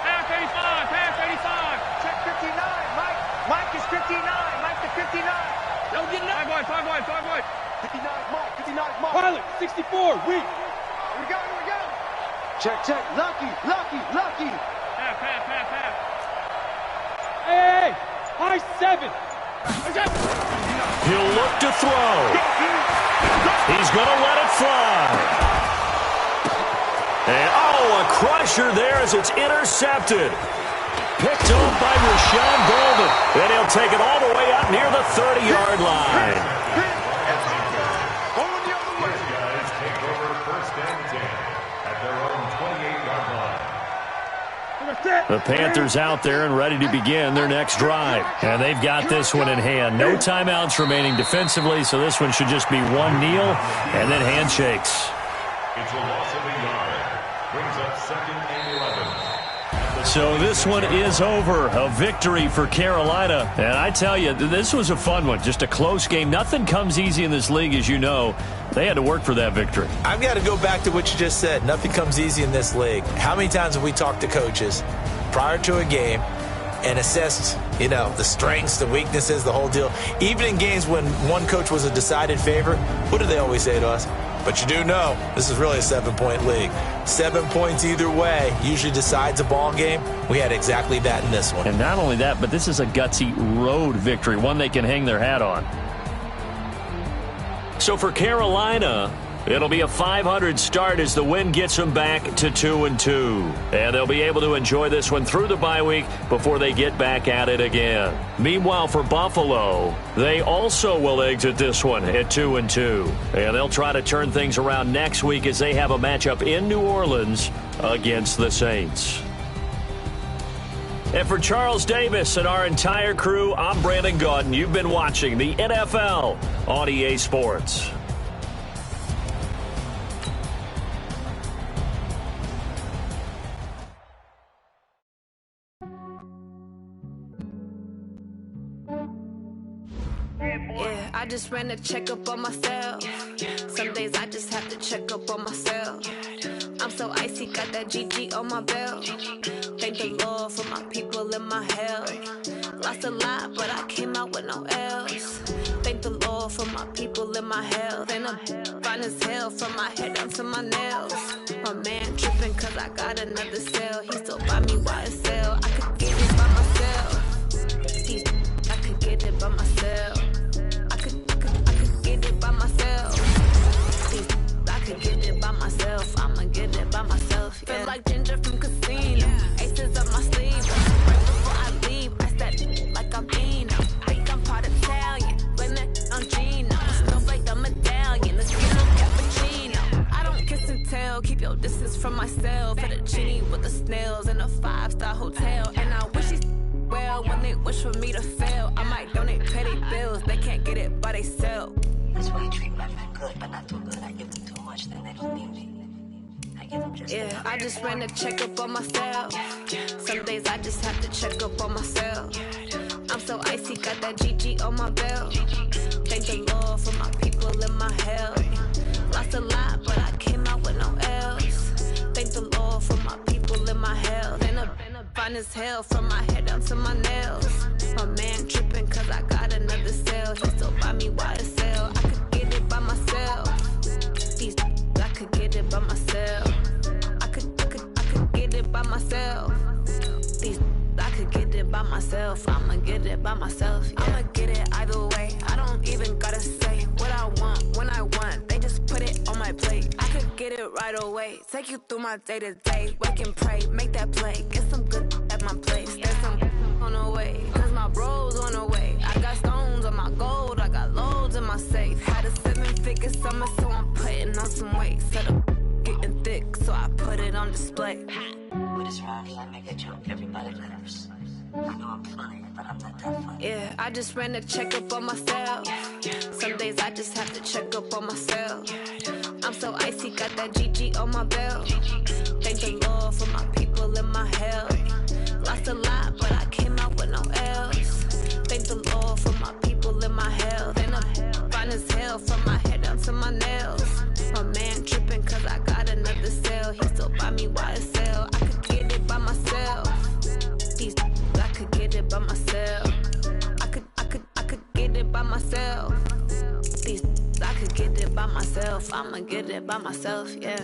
Pass 85. Check 59. Mike is 59. Mike to 59. Don't get enough. 5 wide. 59 Mike. Pilot, 64. Weak. Here we go. Check. Lucky. Pass. Hey. High 7. He'll look to throw. He's going to let it fly. And, a crusher there as it's intercepted. Picked off by Rashawn Golden. And he'll take it all the way up near the 30-yard line. These guys take over 1st and 10 at their own 28-yard line. The Panthers out there and ready to begin their next drive. And they've got this one in hand. No timeouts remaining defensively, so this one should just be one kneel and then handshakes. It's a loss of a yard. Brings up 2nd and 11. So this one is over. A victory for Carolina. And I tell you, this was a fun one. Just a close game. Nothing comes easy in this league, as you know. They had to work for that victory. I've got to go back to what you just said. Nothing comes easy in this league. How many times have we talked to coaches prior to a game and assessed, the strengths, the weaknesses, the whole deal? Even in games when one coach was a decided favorite, what do they always say to us? But you do know this is really a 7-point league. 7 points either way usually decides a ball game. We had exactly that in this one. And not only that, but this is a gutsy road victory, one they can hang their hat on. So for Carolina, it'll be a 500 start as the win gets them back to 2-2. And they'll be able to enjoy this one through the bye week before they get back at it again. Meanwhile, for Buffalo, they also will exit this one at 2-2. And they'll try to turn things around next week as they have a matchup in New Orleans against the Saints. And for Charles Davis and our entire crew, I'm Brandon Gaudin. You've been watching the NFL on EA Sports. Yeah, I just ran a checkup on myself. Some days I just have to check up on myself. I'm so icy, got that GG on my belt. Thank the Lord for my people and my health. Lost a lot, but I came out with no else. Thank the Lord for my people and my health. And I'm fine as hell from my head down to my nails. My man tripping cause I got another cell. He still buy me YSL. I could get it by myself. I could get it by myself. I could get it by myself. I could get it by myself. I'ma get it by myself. Yeah. Feel like Ginger from Casino. Aces up my sleeve. Right before I leave, I said like I'm Dino. Think I'm part Italian. Blame that on Gino. Snowflake the medallion. Let's get on cappuccino. I don't kiss and tell. Keep your distance from myself. For the genie with the snails in a 5-star hotel. And I wish he's well when they wish for me to fail. I might donate petty bills. They can't get it by they sell. That's why you treat my men good, but not too good. I give them too much, then they don't need Yeah, I just ran a checkup on myself. Some days I just have to check up on myself. I'm so icy, got that GG on my belt. Thank the Lord for my people in my health. Lost a lot, but I came out with no L's. Thank the Lord for my people in my health. And I'm fine as hell from my head down to my nails. My man tripping cause I got another cell. He still buy me YSL. I could get it by myself. These I could get it by myself. I could get it by myself. These I could get it by myself. I'ma get it by myself. Yeah. I'ma get it either way. I don't even gotta say what I want when I want. They just put it on my plate. I could get it right away. Take you through my day to day. Wake and pray, make that play. Get some good at my place. There's some on the way. Cause my bros on the way. I got stones on my gold. I got loads in my safe. Had a 7-figure summer, so I'm putting on some weight. Set up getting thick, so I put it on display. What is wrong? I make a joke, everybody laughs. I know I'm funny, but I'm not that funny. Yeah, I just ran a checkup on myself. Some days I just have to check up on myself. I'm so icy, got that GG on my belt. Thank the Lord for my people in my health. Lost a lot, but I came out with no L's. Thank the Lord for my people in my health. And I'm fine as hell from my head down to my nails. My man tripping cause I got another cell. He still buy me YSL. I could get it by myself. These I could get it by myself. I could get it by myself. These I could get it by myself. I'ma get it by myself, yeah.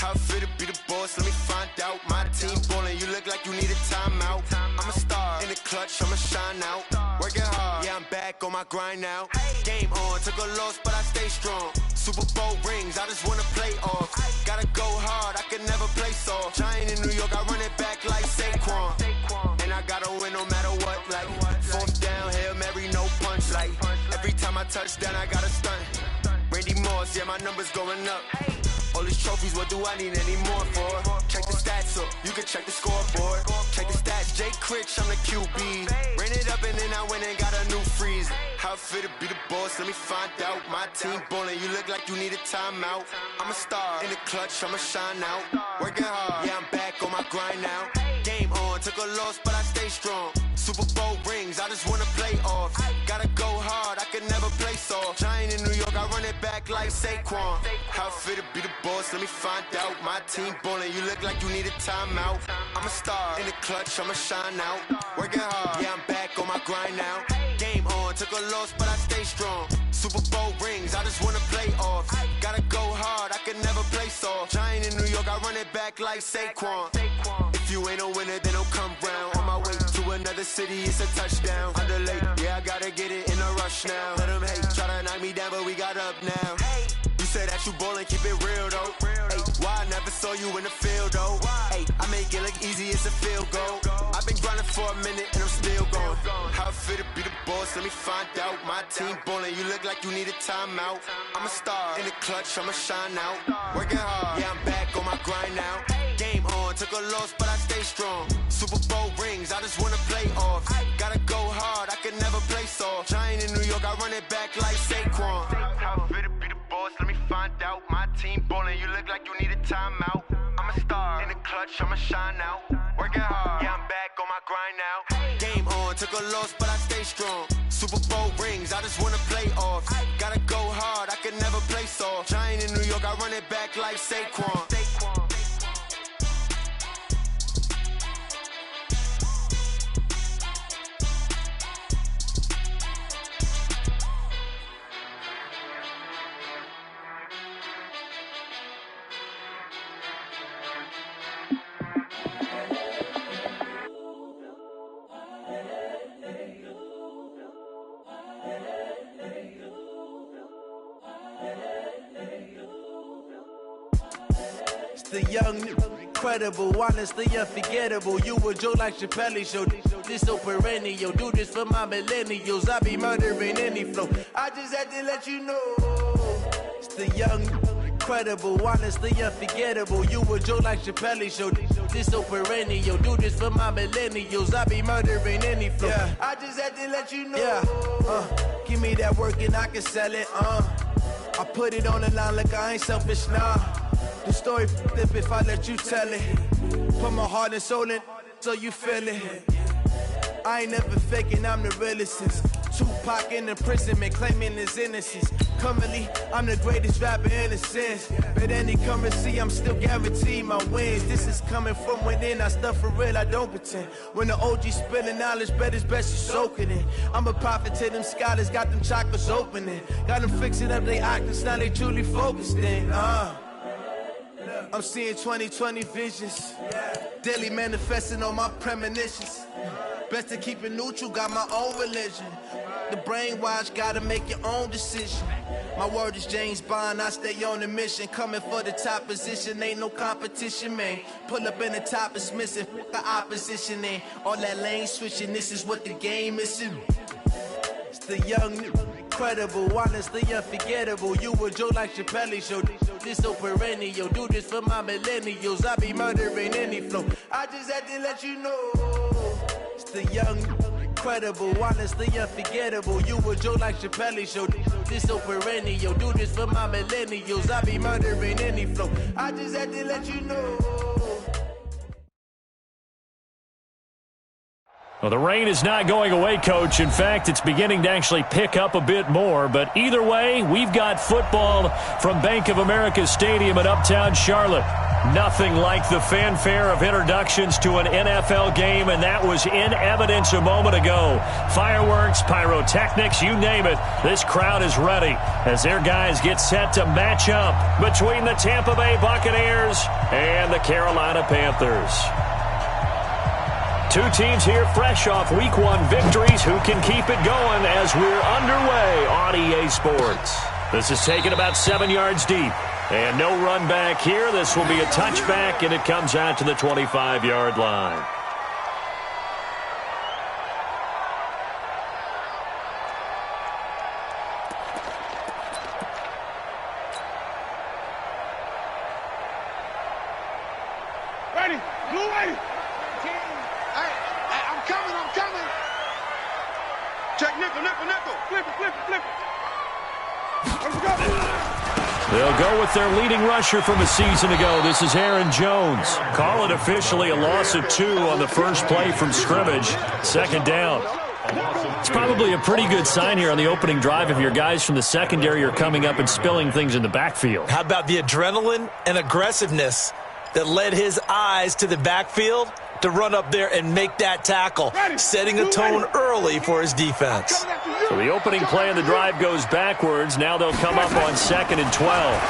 How I feel to be the boss, let me find out. My team ballin', you look like you need a timeout. I'm a star, in the clutch, I'ma shine out. Working hard, yeah, I'm back on my grind now. Game on, took a loss, but I stay strong. Super Bowl rings, I just wanna play off. Gotta go hard, I can never play soft. Giant in New York, I run it back like Saquon. And I gotta win no matter what, like fourth down, Hail Mary, no punch. Like every time I touch down, I gotta stunt. Randy Moss, yeah, my numbers going up. All these trophies, what do I need any more for? Check the stats up, you can check the scoreboard. Check the stats, Jay Critch, I'm the QB. Ran it up and then I went and got a new freeze. How I feel to be the boss, let me find out. My team ballin', you look like you need a timeout. I'm a star, in the clutch, I'ma shine out. Working hard, yeah, I'm back on my grind now. Game on, took a loss, but I stay strong. Super Bowl rings, I just wanna play off. Gotta go hard, I can never play soft. Giant in New York, I run it back like Saquon. How I feel to be the boss, let me find out. My team ballin', you look like you need a timeout. I'm a star, in the clutch, I'ma shine out. Working hard, yeah, I'm back on my grind now. Game on, took a loss, but I stay strong. Super Bowl rings, I just wanna play off. Gotta go hard, I can never play soft. Giant in New York, I run it back like Saquon. If you ain't a winner, then don't come round. On my way to another city, it's a touchdown. Underlay, yeah, I gotta get it in a rush now. Let them hate, try to knock me down, but we got up now. You said that you ballin', keep it real though. Hey, why I never saw you in the field though? Hey, I make it look easy, it's a field goal. I've been grinding for a minute and I'm still going. How I feel to be the boss, let me find out. My team ballin', you look like you need a timeout. I'm a star, in the clutch, I'ma shine out. Working hard, yeah, I'm back on my grind now. Game on, took a loss, but I stay strong. Super Bowl rings, I just wanna play off. Gotta go hard, I can never play soft. Giant in New York, I run it back like Saquon. How I feel to be the boss, let me find out. My team ballin', you look like you need a timeout. I'm a star, in the clutch, I'ma shine out. Working hard, yeah, I'm back on my grind now. Game on, took a loss, but I stay strong. Super Bowl rings, I just wanna play off. Gotta go hard, I can never play soft. Giant in New York, I run it back like Saquon. The young, incredible, honestly unforgettable. You a joke like Chappelle show. This so perennial. Do this for my millennials. I be murdering any flow. I just had to let you know. It's the young, incredible, honestly unforgettable. You a joke like Chappelle show. This so perennial. Do this for my millennials. I be murdering any flow. Yeah. I just had to let you know. Yeah. Give me that work and I can sell it. I put it on the line like I ain't selfish, nah. The story flip if I let you tell it. Put my heart and soul in so you feel it. I ain't never faking, I'm the realest since Tupac in imprisonment, claiming his innocence. Currently, I'm the greatest rapper in a sense. But any currency, I'm still guaranteed my wins. This is coming from within, I stuff for real, I don't pretend. When the OG spilling knowledge, bet it's best you soak it in. I'm a prophet to them scholars, got them chakras opening. Got them fixing up they octaves, now they truly focused in. I'm seeing 2020 visions. Daily manifesting on my premonitions. Best to keep it neutral, got my own religion. The brainwash, gotta make your own decision. My word is James Bond, I stay on a mission. Coming for the top position, ain't no competition, man. Pull up in the top, it's missing, fuck the opposition, man. All that lane switching, this is what the game is. It's the young, incredible, honestly unforgettable. You a joke like Chappelle show. This so perennial. Do this for my millennials. I be murdering any flow. I just had to let you know. It's the young, incredible, honestly unforgettable. You a joke like Chappelle show. This so perennial. Do this for my millennials. I be murdering any flow. I just had to let you know. Well, the rain is not going away, Coach. In fact, it's beginning to actually pick up a bit more. But either way, we've got football from Bank of America Stadium in Uptown Charlotte. Nothing like the fanfare of introductions to an NFL game, and that was in evidence a moment ago. Fireworks, pyrotechnics, you name it. This crowd is ready as their guys get set to match up between the Tampa Bay Buccaneers and the Carolina Panthers. Two teams here fresh off Week 1 victories. Who can keep it going as we're underway on EA Sports? This is taken about 7 yards deep. And no run back here. This will be a touchback, and it comes out to the 25-yard line. Ready, blue ready. Hey, I'm coming. Check nickel. Flip it. Let's go. They'll go with their leading rusher from a season ago. This is Aaron Jones. Call it officially a loss of 2 on the first play from scrimmage. Second down. It's probably a pretty good sign here on the opening drive if your guys from the secondary are coming up and spilling things in the backfield. How about the adrenaline and aggressiveness that led his eyes to the backfield to run up there and make that tackle, setting a tone early for his defense. So the opening play of the drive goes backwards. Now they'll come up on 2nd and 12.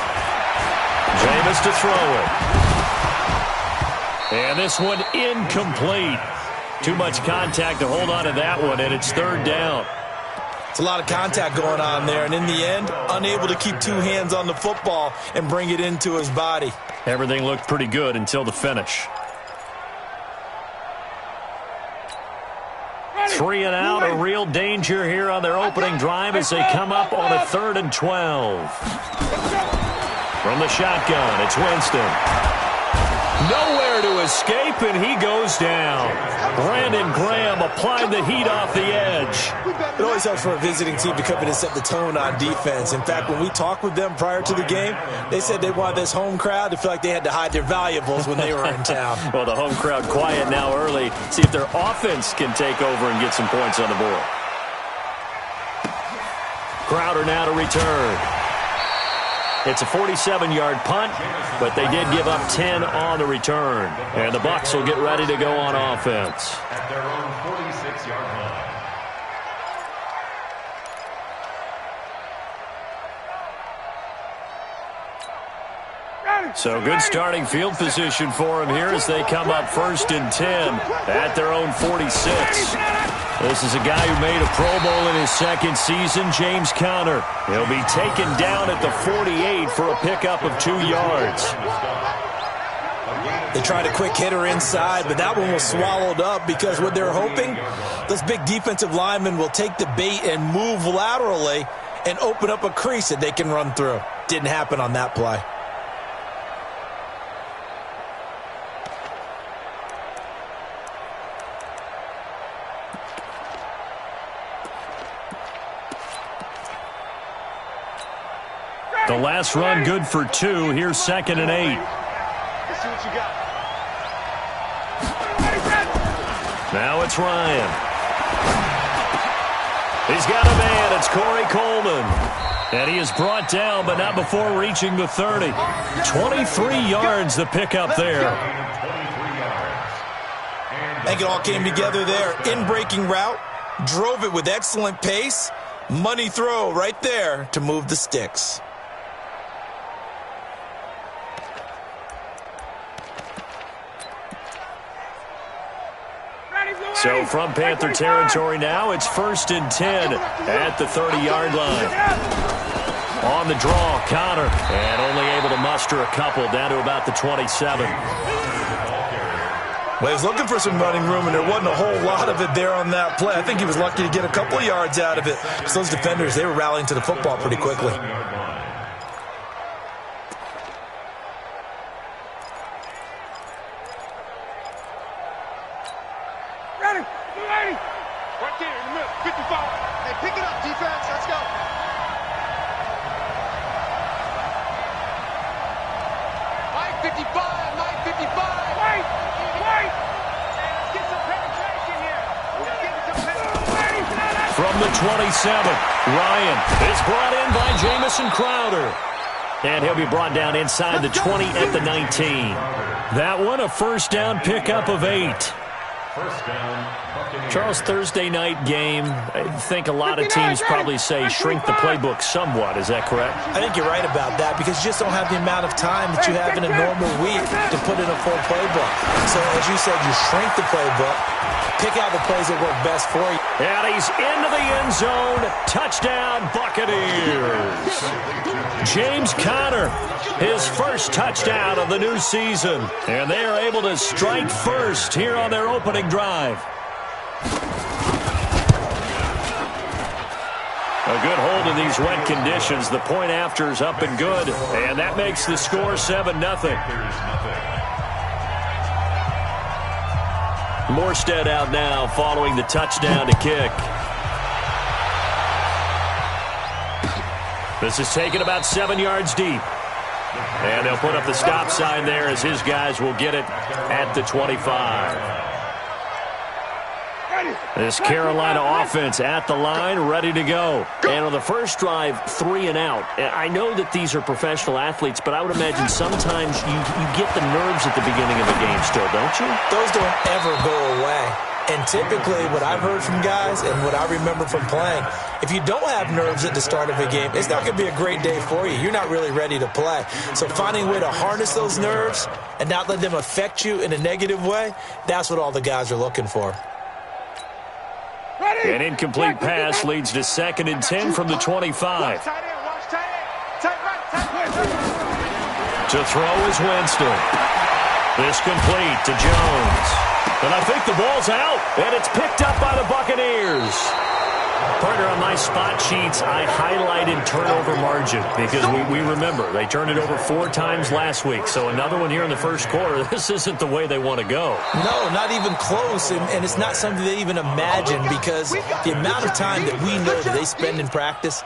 Jameis to throw it. And this one incomplete. Too much contact to hold on to that one, and it's 3rd down. It's a lot of contact going on there, and in the end, unable to keep 2 hands on the football and bring it into his body. Everything looked pretty good until the finish. 3 and out, a real danger here on their opening drive as they come up on a 3rd and 12. From the shotgun, it's Winston. Nowhere to escape, and he goes down. Brandon Graham applied the heat off the edge. It always helps for a visiting team to come in and set the tone on defense. In fact, when we talked with them prior to the game, they said they wanted this home crowd to feel like they had to hide their valuables when they were in town. Well, the home crowd quiet now early. See if their offense can take over and get some points on the board. Crowder now to return. It's a 47-yard punt, but they did give up 10 on the return. And the Bucs will get ready to go on offense. At their own 46-yard line. So good starting field position for them here as they come up 1st and 10 at their own 46. This is a guy who made a Pro Bowl in his 2nd season, James Conner. He'll be taken down at the 48 for a pickup of 2 yards. They tried a quick hitter inside, but that one was swallowed up because what they're hoping, those big defensive linemen will take the bait and move laterally and open up a crease that they can run through. Didn't happen on that play. The last run good for 2. Here's 2nd and 8. Let's see what you got. Now it's Ryan. He's got a man. It's Corey Coleman. And he is brought down, but not before reaching the 30. 23 yards the pickup there. I think it all came together there. In-breaking route. Drove it with excellent pace. Money throw right there to move the sticks. So from Panther territory now, it's 1st and 10 at the 30-yard line. On the draw, Conner, and only able to muster a couple down to about the 27. Well, he was looking for some running room, and there wasn't a whole lot of it there on that play. I think he was lucky to get a couple of yards out of it. So those defenders, they were rallying to the football pretty quickly. Right there in the middle, 55. Hey, pick it up, defense. Let's go. Mike 55, Mike 55. Wait. Let's get some penetration here. From the 27, Ryan is brought in by Jamison Crowder. And he'll be brought down inside the 20 at the 19. That one, a first down pickup of 8. First down, Buccaneers. Charles, Thursday night game, I think a lot of teams probably say shrink the playbook somewhat. Is that correct? I think you're right about that because you just don't have the amount of time that you have in a normal week to put in a full playbook. So, as you said, you shrink the playbook, pick out the plays that work best for you. And he's into the end zone. Touchdown, Buccaneers. James Conner, his first touchdown of the new season. And they are able to strike first here on their opening drive. A good hold in these wet conditions. The point after is up and good. And that makes the score 7-0. Morstead out now following the touchdown to kick. This is taken about 7 yards deep. And they'll put up the stop sign there as his guys will get it at the 25. This Carolina offense at the line, ready to go. And on the first drive, 3 and out. I know that these are professional athletes, but I would imagine sometimes you get the nerves at the beginning of a game still, don't you? Those don't ever go away. And typically what I've heard from guys and what I remember from playing, if you don't have nerves at the start of a game, it's not going to be a great day for you. You're not really ready to play. So finding a way to harness those nerves and not let them affect you in a negative way, that's what all the guys are looking for. An incomplete pass leads to 2nd and 10 from the 25. To throw is Winston. This complete to Jones. And I think the ball's out, and it's picked up by the Buccaneers. Partner, on my spot sheets, I highlighted turnover margin because we remember they turned it over 4 times last week. So another one here in the first quarter. This isn't the way they want to go. No, not even close, and it's not something they even imagine because the amount of time that we know that they spend in practice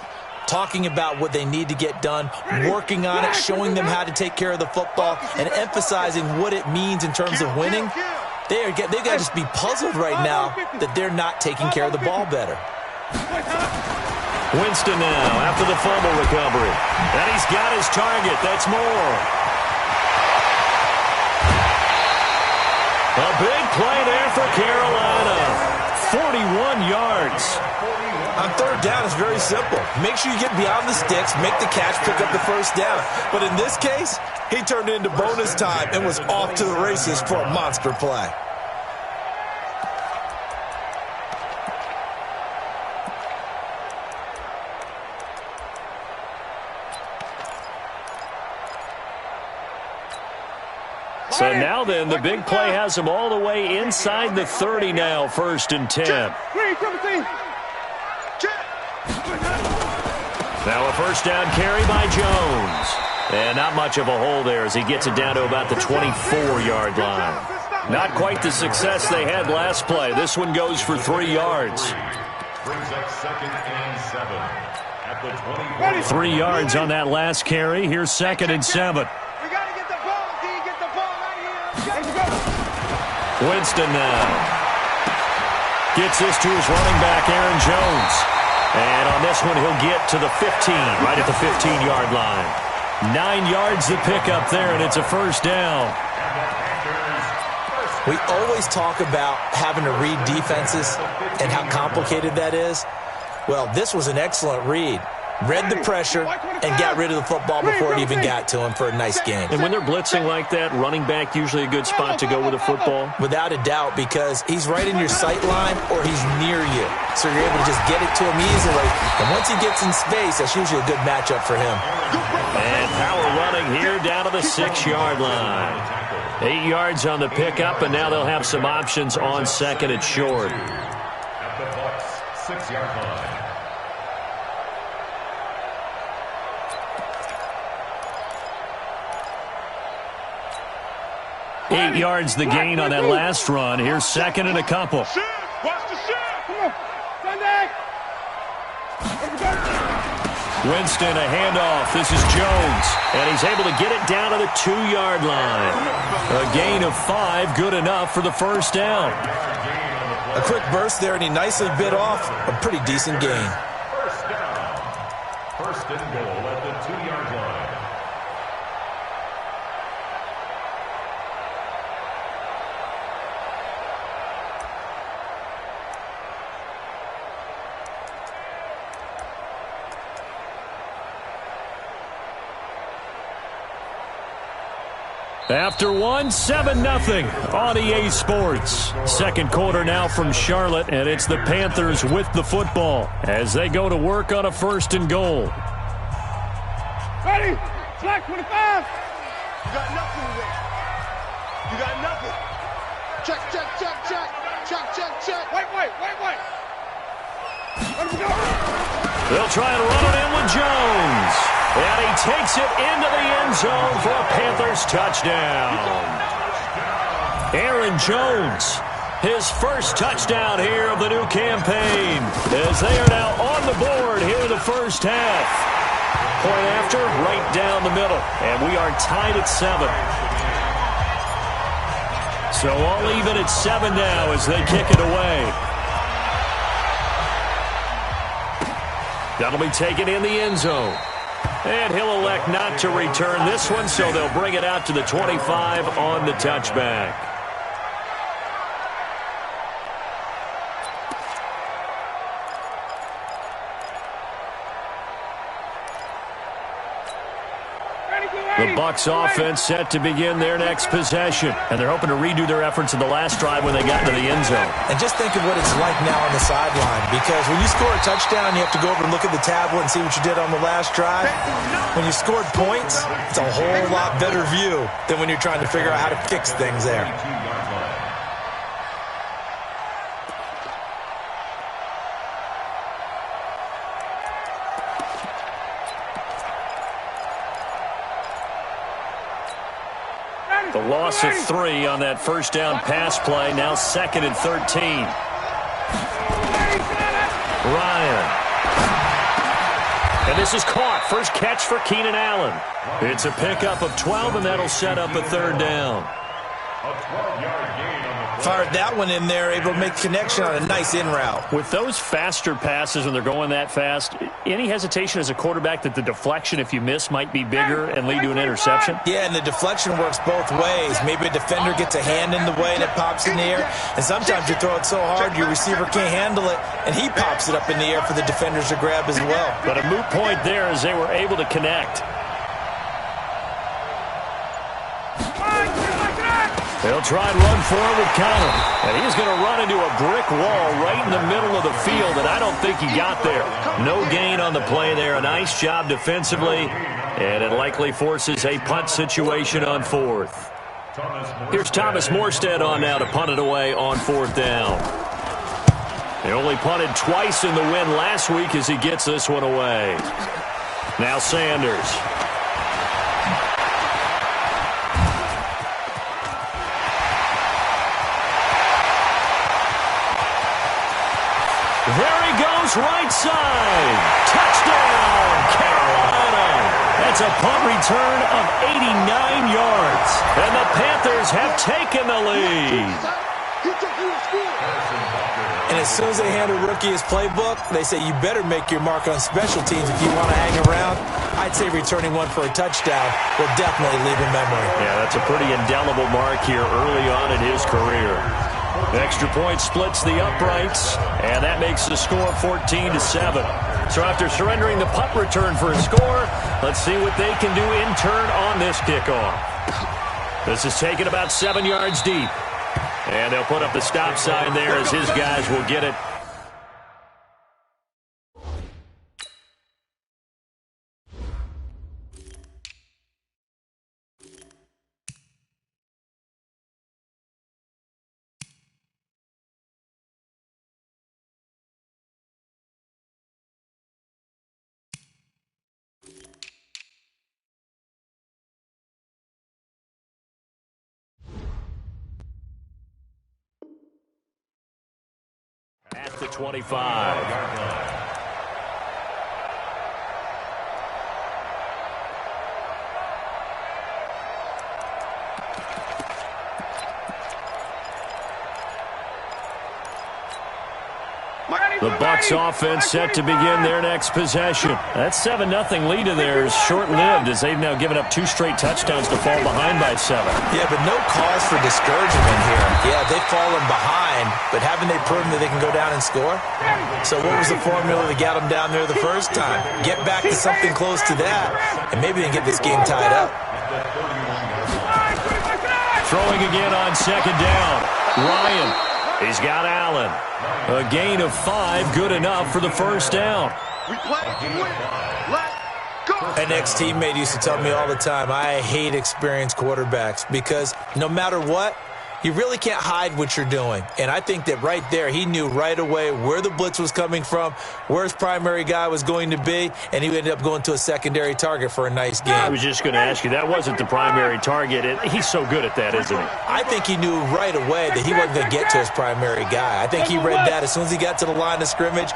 talking about what they need to get done, working on it, showing them how to take care of the football, and emphasizing what it means in terms of winning, they've got to just be puzzled right now that they're not taking care of the ball better. Winston now after the fumble recovery. And he's got his target. That's Moore. A big play there for Carolina. 41 yards. On third down, it's very simple. Make sure you get beyond the sticks, make the catch, pick up the first down. But in this case, he turned it into bonus time and was off to the races for a monster play. So now then, the big play has them all the way inside the 30 now, 1st and 10. Now a first down carry by Jones. And not much of a hole there as he gets it down to about the 24-yard line. Not quite the success they had last play. This one goes for 3 yards. Brings up 2nd and 7 at the 20. 3 yards on that last carry. Here's 2nd and 7. Winston now gets this to his running back, Aaron Jones. And on this one, he'll get to the 15, right at the 15-yard line. 9 yards to pick up there, and it's a first down. We always talk about having to read defenses and how complicated that is. Well, this was an excellent read. Read the pressure and got rid of the football before it even got to him for a nice game. And when they're blitzing like that, running back usually a good spot to go with the football? Without a doubt, because he's right in your sight line or he's near you. So you're able to just get it to him easily. And once he gets in space, that's usually a good matchup for him. And power running here down to the 6-yard line. 8 yards on the pickup, and now they'll have some options on 2nd and short. At the Bucs 6-yard line. 8 yards the gain on that last run. Here's 2nd and a couple. Watch the shift. Come on. Sunday. Winston, a handoff. This is Jones. And he's able to get it down to the 2-yard line. A gain of 5, good enough for the first down. A quick burst there, and he nicely bit off a pretty decent gain. First down. 1st and goal at the 2-yard line. After one, 7-0 on EA Sports. Second quarter now from Charlotte, and it's the Panthers with the football as they go to work on a 1st and goal. Ready? Flag 25. You got nothing today. You got nothing. Check, check, check, check. Check, check, check. Wait. Let him go. They'll try and run it in with Jones. And he takes it into the end zone for a Panthers touchdown. Aaron Jones, his first touchdown here of the new campaign, as they are now on the board here in the first half. Point after, right down the middle. And we are tied at 7. So all even at 7 now as they kick it away. That'll be taken in the end zone. And he'll elect not to return this one, so they'll bring it out to the 25 on the touchback. The Bucs offense set to begin their next possession, and they're hoping to redo their efforts in the last drive when they got into the end zone. And just think of what it's like now on the sideline, because when you score a touchdown, you have to go over and look at the tablet and see what you did on the last drive. When you scored points, it's a whole lot better view than when you're trying to figure out how to fix things there. The loss of 3 on that first down pass play, now 2nd and 13. Ryan. And this is caught. First catch for Keenan Allen. It's a pickup of 12, and that'll set up a 3rd down. A 12-yard gain on the Fired that one in there, able to make connection on a nice in route. With those faster passes, when they're going that fast, any hesitation as a quarterback that the deflection, if you miss, might be bigger and lead to an interception? Yeah, and the deflection works both ways. Maybe a defender gets a hand in the way and it pops in the air, and sometimes you throw it so hard your receiver can't handle it, and he pops it up in the air for the defenders to grab as well. But a moot point there as they were able to connect. They'll try and run forward with Conner. And he's going to run into a brick wall right in the middle of the field, and I don't think he got there. No gain on the play there. A nice job defensively, and it likely forces a punt situation on 4th. Here's Thomas Morstead on now to punt it away on 4th down. They only punted twice in the win last week as he gets this one away. Now Sanders. There he goes, right side. Touchdown, Carolina. That's a punt return of 89 yards. And the Panthers have taken the lead. And as soon as they hand a rookie his playbook, they say you better make your mark on special teams if you want to hang around. I'd say returning one for a touchdown will definitely leave a memory. Yeah, that's a pretty indelible mark here early on in his career. The extra point splits the uprights, and that makes the score 14-7. So after surrendering the punt return for a score, let's see what they can do in turn on this kickoff. This is taken about 7 yards deep. And they'll put up the stop sign there as his guys will get it. At the 25. The Bucs offense set to begin their next possession. That 7-0 lead of theirs short-lived as they've now given up 2 straight touchdowns to fall behind by 7. Yeah, but no cause for discouragement here. Yeah, they've fallen behind, but haven't they proven that they can go down and score? So what was the formula that got them down there the first time? Get back to something close to that, and maybe they can get this game tied up. Throwing again on second down. Ryan. He's got Allen. A gain of 5, good enough for the first down. We play to win. Let's go. An ex-teammate used to tell me all the time, I hate experienced quarterbacks because no matter what, you really can't hide what you're doing. And I think that right there, he knew right away where the blitz was coming from, where his primary guy was going to be, and he ended up going to a secondary target for a nice game. I was just going to ask you, that wasn't the primary target. He's so good at that, isn't he? I think he knew right away that he wasn't going to get to his primary guy. I think he read that as soon as he got to the line of scrimmage,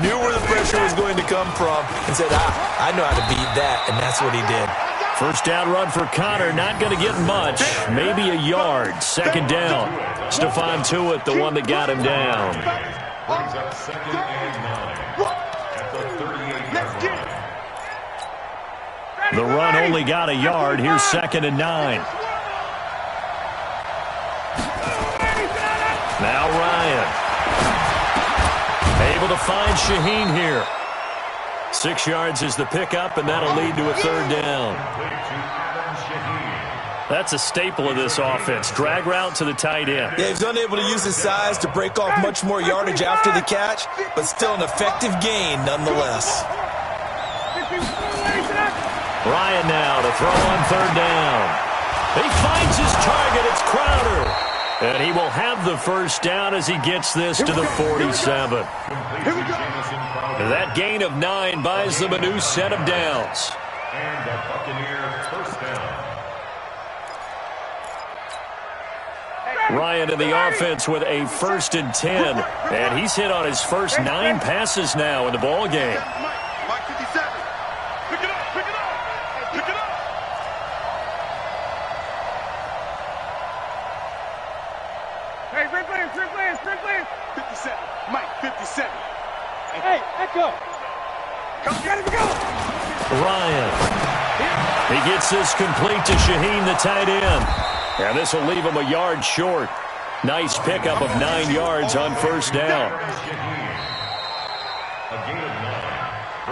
knew where the pressure was going to come from, and said, I know how to beat that, and that's what he did. First down run for Connor, not going to get much. Maybe a yard. Second down. Stephon Tuitt, the one that got him down. Brings up 2nd and 9 at the 38-yard line. The run only got a yard. Here's 2nd and 9. Now Ryan. Able to find Shaheen here. 6 yards is the pickup, and that'll lead to a third down. That's a staple of this offense. Drag route to the tight end. Yeah, he's unable to use his size to break off much more yardage after the catch, but still an effective gain nonetheless. Ryan now to throw on third down. He finds his target. It's Crowder. And he will have the first down as he gets this to the 47. That gain of 9 buys them a new set of downs. And the Buccaneers first down. Ryan in the offense with a 1st and 10. And he's hit on his first 9 passes now in the ball game. Mike 57. Pick it up, pick it up, pick it up. Hey, sprint plans, sprint plans, sprint plans. 57. Mike 57. Hey, Echo. Come get it, go. Ryan. He gets this complete to Shaheen, the tight end. And this will leave him a yard short. Nice pickup of 9 yards on first down.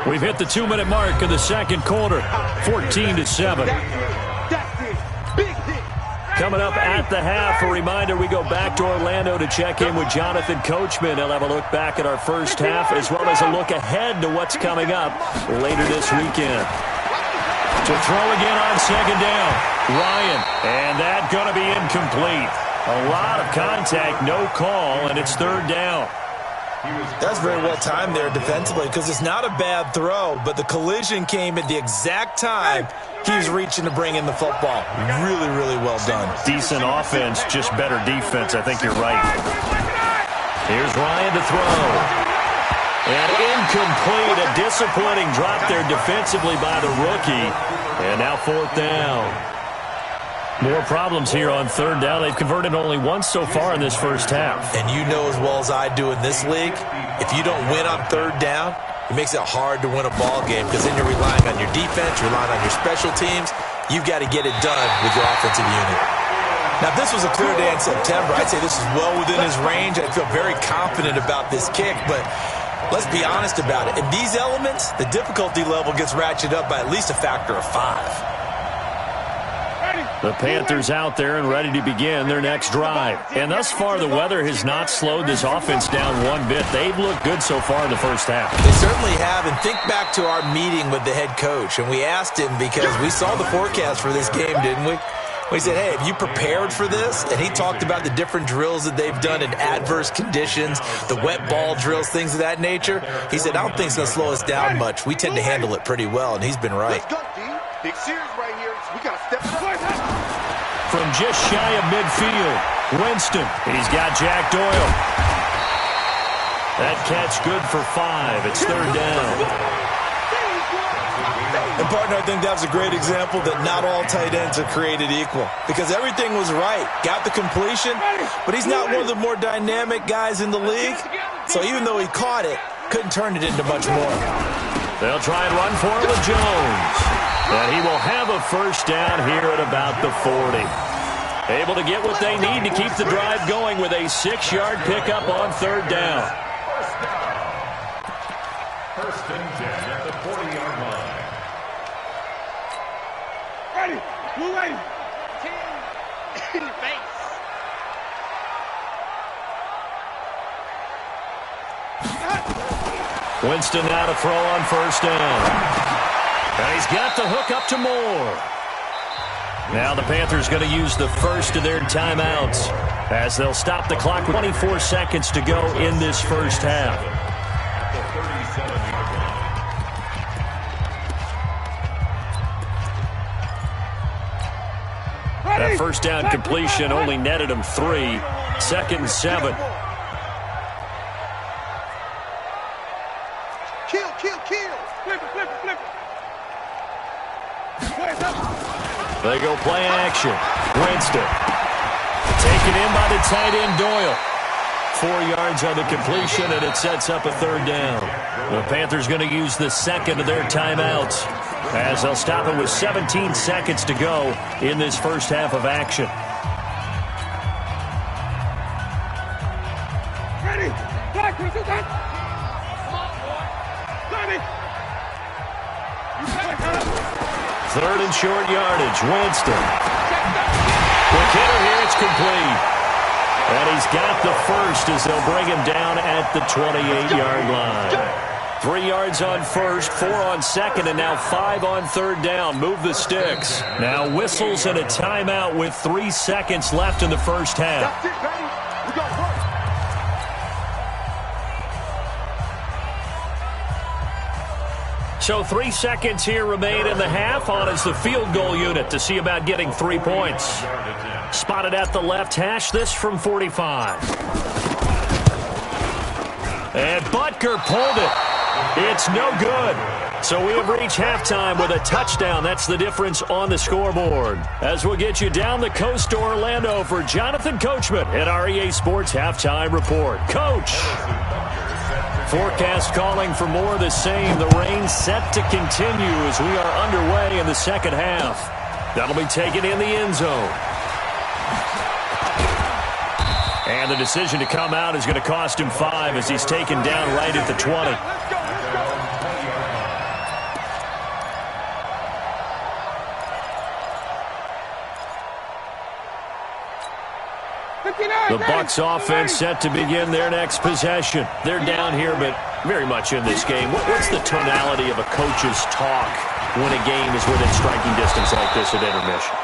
We've hit the 2-minute mark of the second quarter. 14-7. Coming up at the half, a reminder, we go back to Orlando to check in with Jonathan Coachman. He'll have a look back at our first half as well as a look ahead to what's coming up later this weekend. To throw again on second down, Ryan, and that's going to be incomplete. A lot of contact, no call, and it's third down. That's very well timed there defensively because it's not a bad throw, but the collision came at the exact time he was reaching to bring in the football. Really, really well done. Decent offense, just better defense. I think you're right. Here's Ryan to throw. And incomplete, a disappointing drop there defensively by the rookie. And now fourth down. More problems here on third down. They've converted only once so far in this first half. And you know as well as I do in this league, if you don't win on third down, it makes it hard to win a ball game because then you're relying on your defense, you're relying on your special teams. You've got to get it done with your offensive unit. Now, if this was a clear day in September, I'd say this is well within his range. I feel very confident about this kick, but let's be honest about it. In these elements, the difficulty level gets ratcheted up by at least a factor of 5. The Panthers out there and ready to begin their next drive. And thus far, the weather has not slowed this offense down one bit. They've looked good so far in the first half. They certainly have. And think back to our meeting with the head coach. And we asked him because we saw the forecast for this game, didn't we? We said, hey, have you prepared for this? And he talked about the different drills that they've done in adverse conditions, the wet ball drills, things of that nature. He said, I don't think it's going to slow us down much. We tend to handle it pretty well, and he's been right. Let's go, D. Big series right here. We got to step it up. From just shy of midfield, Winston. He's got Jack Doyle. That catch good for 5. It's third down. And, partner, I think that was a great example that not all tight ends are created equal because everything was right. Got the completion, but he's not one of the more dynamic guys in the league. So even though he caught it, couldn't turn it into much more. They'll try and run for it with Jones. And he will have a first down here at about the 40. Able to get what they need to keep the drive going with a 6-yard pickup on third down. First and 10 at the 40-yard line. Ready. Blue lady. in your face. Winston now to throw on first down. And he's got the hook up to Moore. Now the Panthers going to use the first of their timeouts as they'll stop the clock. 24 seconds to go in this first half. That first down completion only netted him 3. 2nd and 7. Kill. Flip it. They go play action. Winston. Taken in by the tight end Doyle. 4 yards on the completion, and it sets up a third down. The Panthers going to use the second of their timeouts as they'll stop it with 17 seconds to go in this first half of action. Ready. Back. Third and short yardage. Winston. Quick hitter here. It's complete. And he's got the first as they'll bring him down at the 28-yard line. 3 yards on first, 4 on second, and now 5 on third down. Move the sticks. Now whistles and a timeout with 3 seconds left in the first half. That's it, baby. We got work. So 3 seconds here remain in the half. On is the field goal unit to see about getting 3 points. Spotted at the left hash, this from 45. And Butker pulled it. It's no good. So we have reached halftime with a touchdown. That's the difference on the scoreboard. As we'll get you down the coast to Orlando for Jonathan Coachman at our EA Sports Halftime Report. Coach. Forecast calling for more of the same. The rain set to continue as we are underway in the second half. That'll be taken in the end zone. And the decision to come out is going to cost him 5 as he's taken down right at the 20. The Bucs offense set to begin their next possession. They're down here, but very much in this game. What's the tonality of a coach's talk when a game is within striking distance like this at intermission?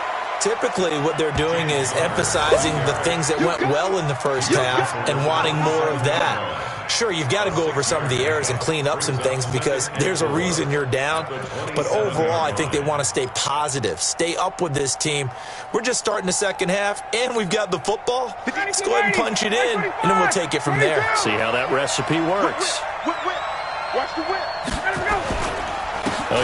Typically, what they're doing is emphasizing the things that went well in the first half and wanting more of that. Sure, you've got to go over some of the errors and clean up some things because there's a reason you're down. But overall, I think they want to stay positive, stay up with this team. We're just starting the second half, and we've got the football. Let's go ahead and punch it in, and then we'll take it from there. See how that recipe works. Watch the whip.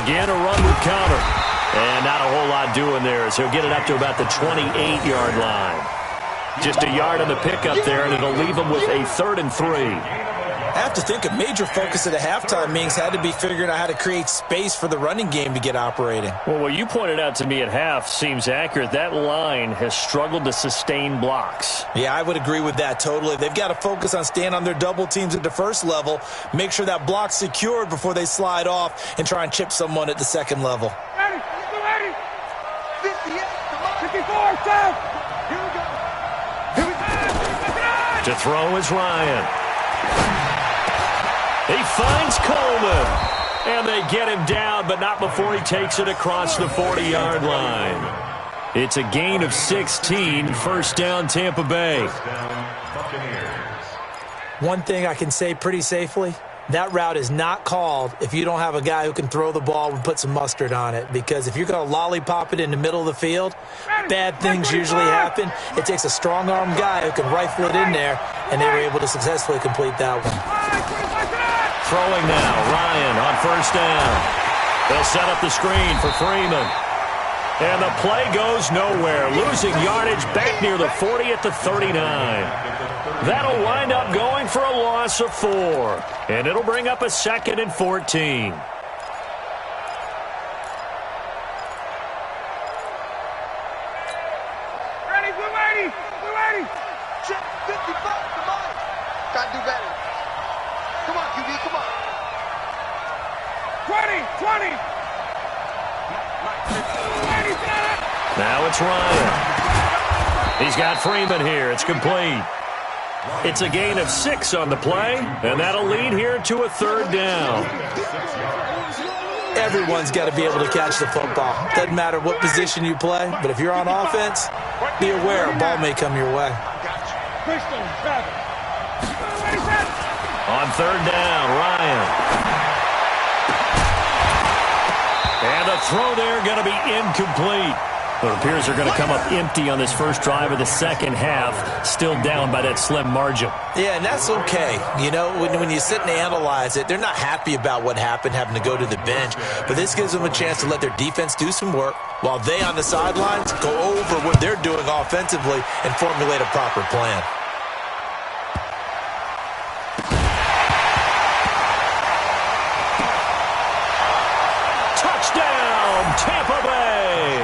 Again, a run with counter. And not a whole lot doing there as he'll get it up to about the 28-yard line. Just a yard on the pickup there, and it'll leave him with a 3rd and 3. I have to think a major focus at the halftime meetings had to be figuring out how to create space for the running game to get operating. Well, what you pointed out to me at half seems accurate. That line has struggled to sustain blocks. Yeah, I would agree with that totally. They've got to focus on staying on their double teams at the first level, make sure that block's secured before they slide off and try and chip someone at the second level. Ready. 58, 54, down. Here we go. To throw is Ryan. He finds Coleman. And they get him down, but not before he takes it across the 40-yard line. It's a gain of 16. First down, Tampa Bay. One thing I can say pretty safely, that route is not called if you don't have a guy who can throw the ball and put some mustard on it. Because if you're going to lollipop it in the middle of the field, bad things usually happen. It takes a strong-arm guy who can rifle it in there, and they were able to successfully complete that one. Throwing now, Ryan on first down. They'll set up the screen for Freeman. And the play goes nowhere. Losing yardage back near the 40 at the 39. That'll wind up going for a loss of 4. And it'll bring up a 2nd and 14. Ready, we're ready. Check 55, come on. Gotta do better. Come on, QB, come on. 20. Now it's Ryan. He's got Freeman here. It's complete. It's a gain of 6 on the play, and that'll lead here to a 3rd down. Everyone's got to be able to catch the football. Doesn't matter what position you play, but if you're on offense, be aware a ball may come your way. On 3rd down, Ryan. And the throw there going to be incomplete. It appears they're going to come up empty on this first drive of the second half, still down by that slim margin. Yeah, and that's okay. You know, when you sit and analyze it, they're not happy about what happened, having to go to the bench. But this gives them a chance to let their defense do some work while they on the sidelines go over what they're doing offensively and formulate a proper plan. Tampa Bay.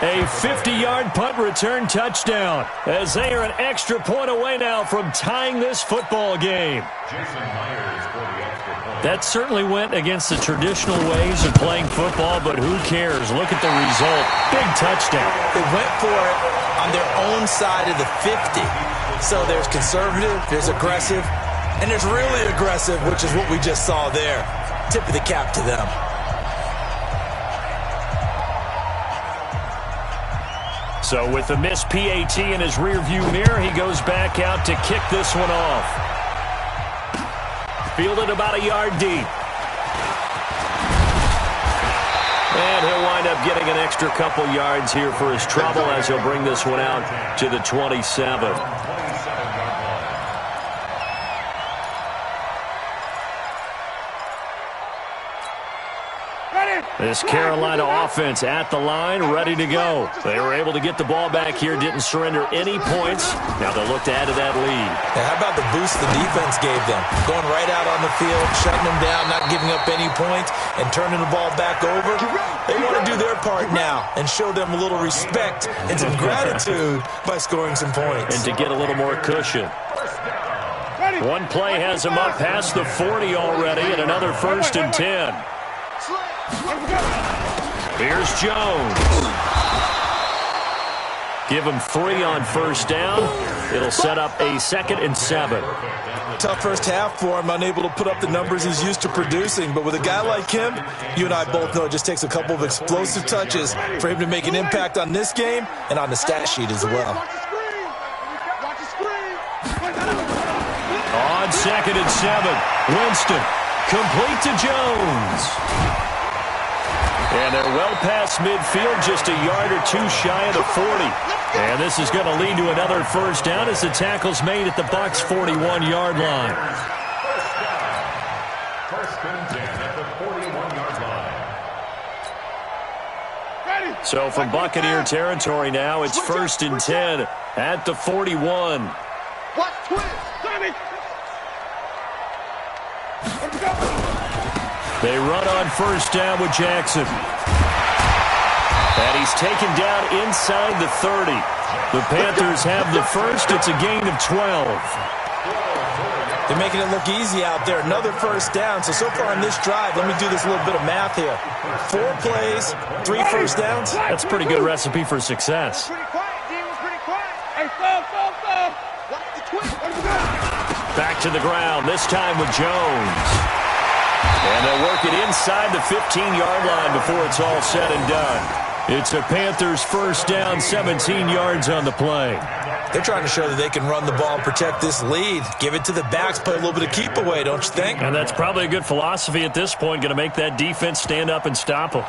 A 50-yard punt return touchdown as they are an extra point away now from tying this football game. That certainly went against the traditional ways of playing football, but who cares? Look at the result. Big touchdown. They went for it on their own side of the 50. So there's conservative, there's aggressive, and there's really aggressive, which is what we just saw there. Tip of the cap to them. So with the missed PAT in his rearview mirror, he goes back out to kick this one off. Fielded about a yard deep. And he'll wind up getting an extra couple yards here for his trouble as he'll bring this one out to the 27. This Carolina offense at the line, ready to go. They were able to get the ball back here, didn't surrender any points. Now they'll look to add to that lead. Now, how about the boost the defense gave them? Going right out on the field, shutting them down, not giving up any points, and turning the ball back over. They want to do their part now and show them a little respect and some gratitude by scoring some points. And to get a little more cushion. One play has them up past the 40 already, and another 1st and 10. Here's Jones. Give him 3 on 1st down. It'll set up a 2nd and 7. Tough first half for him, unable to put up the numbers he's used to producing. But with a guy like him, you and I both know it just takes a couple of explosive touches for him to make an impact on this game and on the stat sheet as well. On 2nd and 7, Winston complete to Jones. And they're well past midfield, just a yard or 2 shy of the 40. And this is going to lead to another 1st down as the tackle's made at the Bucs' 41-yard line. First and 10 at the 41-yard line. So from Buccaneer territory now, it's 1st and 10 at the 41. Watch twist, Tommy. Let's go. They run on 1st down with Jackson. And he's taken down inside the 30. The Panthers have the first. It's a gain of 12. They're making it look easy out there. Another 1st down. So far on this drive, let me do this little bit of math here. 4 plays, 3 1st downs. That's a pretty good recipe for success. Pretty quiet, D was pretty quiet. Hey, fall. Watch the twist. Back to the ground, this time with Jones. And they'll work it inside the 15-yard line before it's all said and done. It's a Panthers 1st down, 17 yards on the play. They're trying to show that they can run the ball and protect this lead. Give it to the backs, play a little bit of keep away, don't you think? And that's probably a good philosophy at this point, going to make that defense stand up and stop them.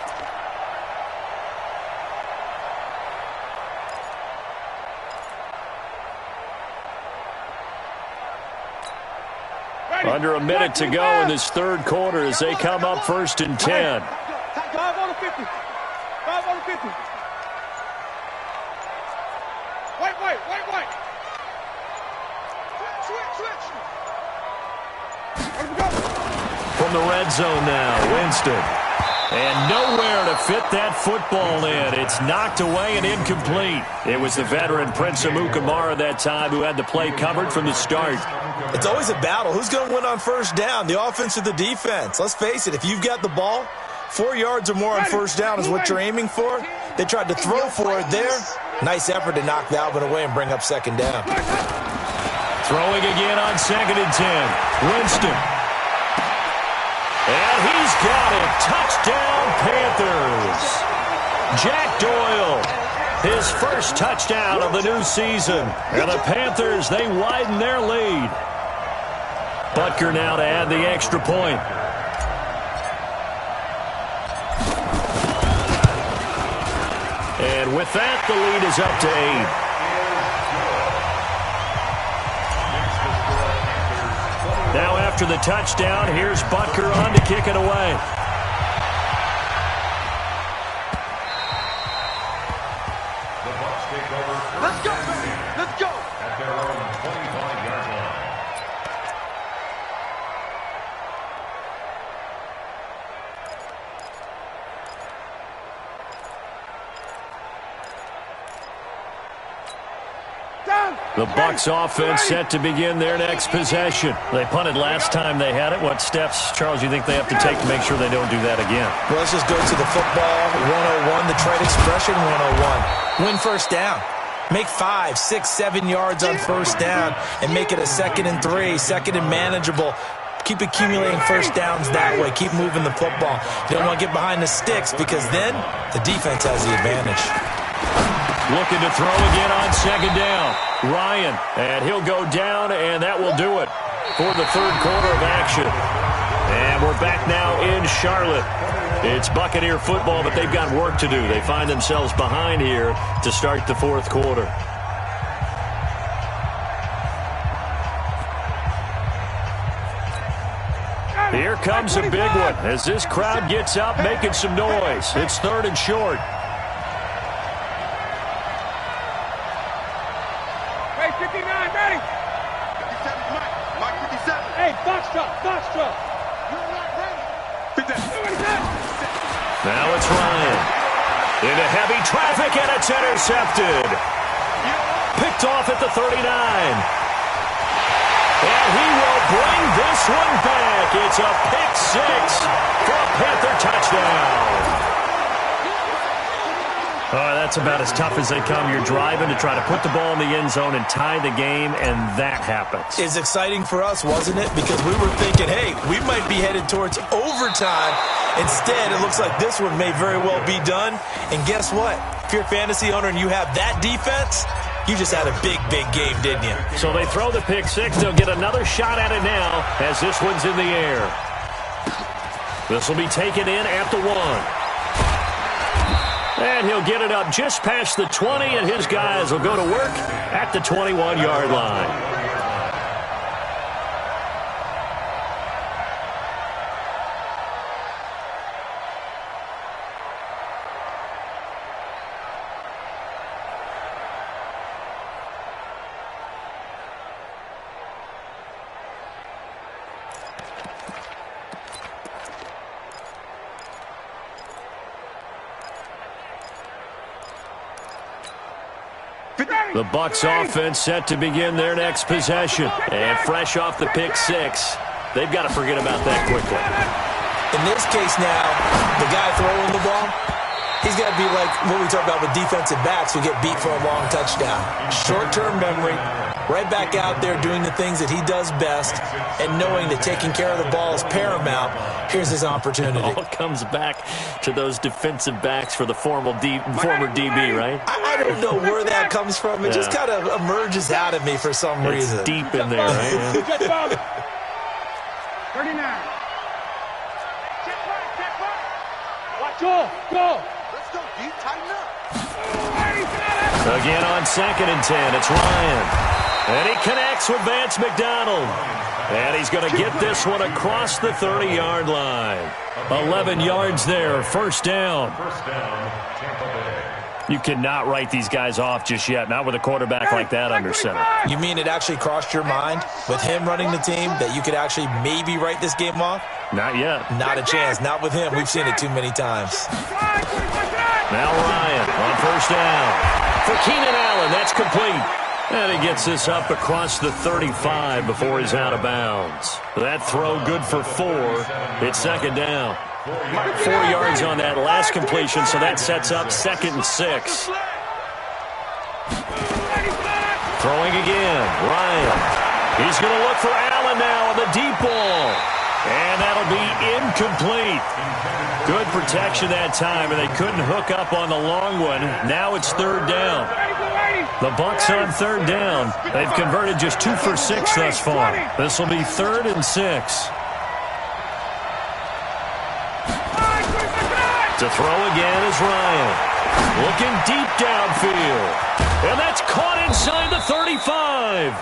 Under a minute to go in this 3rd quarter as they come up 1st and 10. 5 on the 50. 5 on the 50. Wait. Switch. From the red zone now, Winston. And nowhere to fit that football in. It's knocked away and incomplete. It was the veteran Prince Amukamara that time who had the play covered from the start. It's always a battle. Who's going to win on 1st down, the offense or the defense? Let's face it, if you've got the ball, 4 yards or more on first down is what you're aiming for. They tried to throw for it there. Nice effort to knock that one away and bring up second down. Throwing again on 2nd and 10. Winston. And he's got it. Touchdown, Panthers. Jack Doyle, his first touchdown of the new season. And the Panthers, they widen their lead. Butker now to add the extra point. And with that, the lead is up to 8. Now after the touchdown, here's Butker on to kick it away. Let's go, baby. Let's go. At their own 25-yard line. The Bucs offense set to begin their next possession. They punted last time they had it. What steps, Charles, you think they have to take to make sure they don't do that again? Well, let's just go to the football 101, the trade expression 101. Win first down. Make 5, 6, 7 yards on first down and make it a 2nd and 3, 2nd and manageable. Keep accumulating first downs that way. Keep moving the football. You don't want to get behind the sticks because then the defense has the advantage. Looking to throw again on 2nd down. Ryan, and he'll go down, and that will do it for the 3rd quarter of action. And we're back now in Charlotte. It's Buccaneer football, but they've got work to do. They find themselves behind here to start the 4th quarter. Here comes a big one as this crowd gets up making some noise. It's 3rd and short. Hey, 59, ready? 57, Mike 57. Hey, Foxtrot. You're not ready. 57. Now it's Ryan. Into heavy traffic, and it's intercepted. Picked off at the 39. And he will bring this one back. It's a pick 6 for a Panther touchdown. That's about as tough as they come. You're driving to try to put the ball in the end zone and tie the game, and that happens. It's exciting for us, wasn't it? Because we were thinking, hey, we might be headed towards overtime. Instead, it looks like this one may very well be done. And guess what? If you're a fantasy owner and you have that defense, you just had a big, big game, didn't you? So they throw the pick 6. They'll get another shot at it now as this one's in the air. This will be taken in at the 1. And he'll get it up just past the 20, and his guys will go to work at the 21-yard line. The Bucs offense set to begin their next possession. And fresh off the pick 6, they've got to forget about that quickly. In this case now, the guy throwing the ball, he's got to be like what we talk about with defensive backs who get beat for a long touchdown. Short-term memory, right back out there doing the things that he does best, and knowing that taking care of the ball is paramount. Here's his opportunity. It all comes back to those defensive backs for the former DB, right? I don't know where that comes from. It just kind of emerges out of me for some reason. It's deep in there, right? 39. Watch off. Go. Let's go, D. Tighten up. Again on 2nd and 10, it's Ryan. And he connects with Vance McDonald. And he's going to get this one across the 30-yard line. 11 yards there, first down. First down, Tampa Bay. You cannot write these guys off just yet, not with a quarterback like that under center. You mean it actually crossed your mind with him running the team that you could actually maybe write this game off? Not yet. Not a chance. Not with him. We've seen it too many times. Now Ryan on first down. For Keenan Allen, that's complete. And he gets this up across the 35 before he's out of bounds. That throw good for 4. It's second down. 4 yards on that last completion, so that sets up 2nd and 6. Throwing again, Ryan. He's going to look for Allen now on the deep ball. And that'll be incomplete. Good protection that time, and they couldn't hook up on the long one. Now it's 3rd down. The Bucs on 3rd down. They've converted just 2 for 6 thus far. This will be 3rd and 6. To throw again is Ryan. Looking deep downfield. And that's caught inside the 35.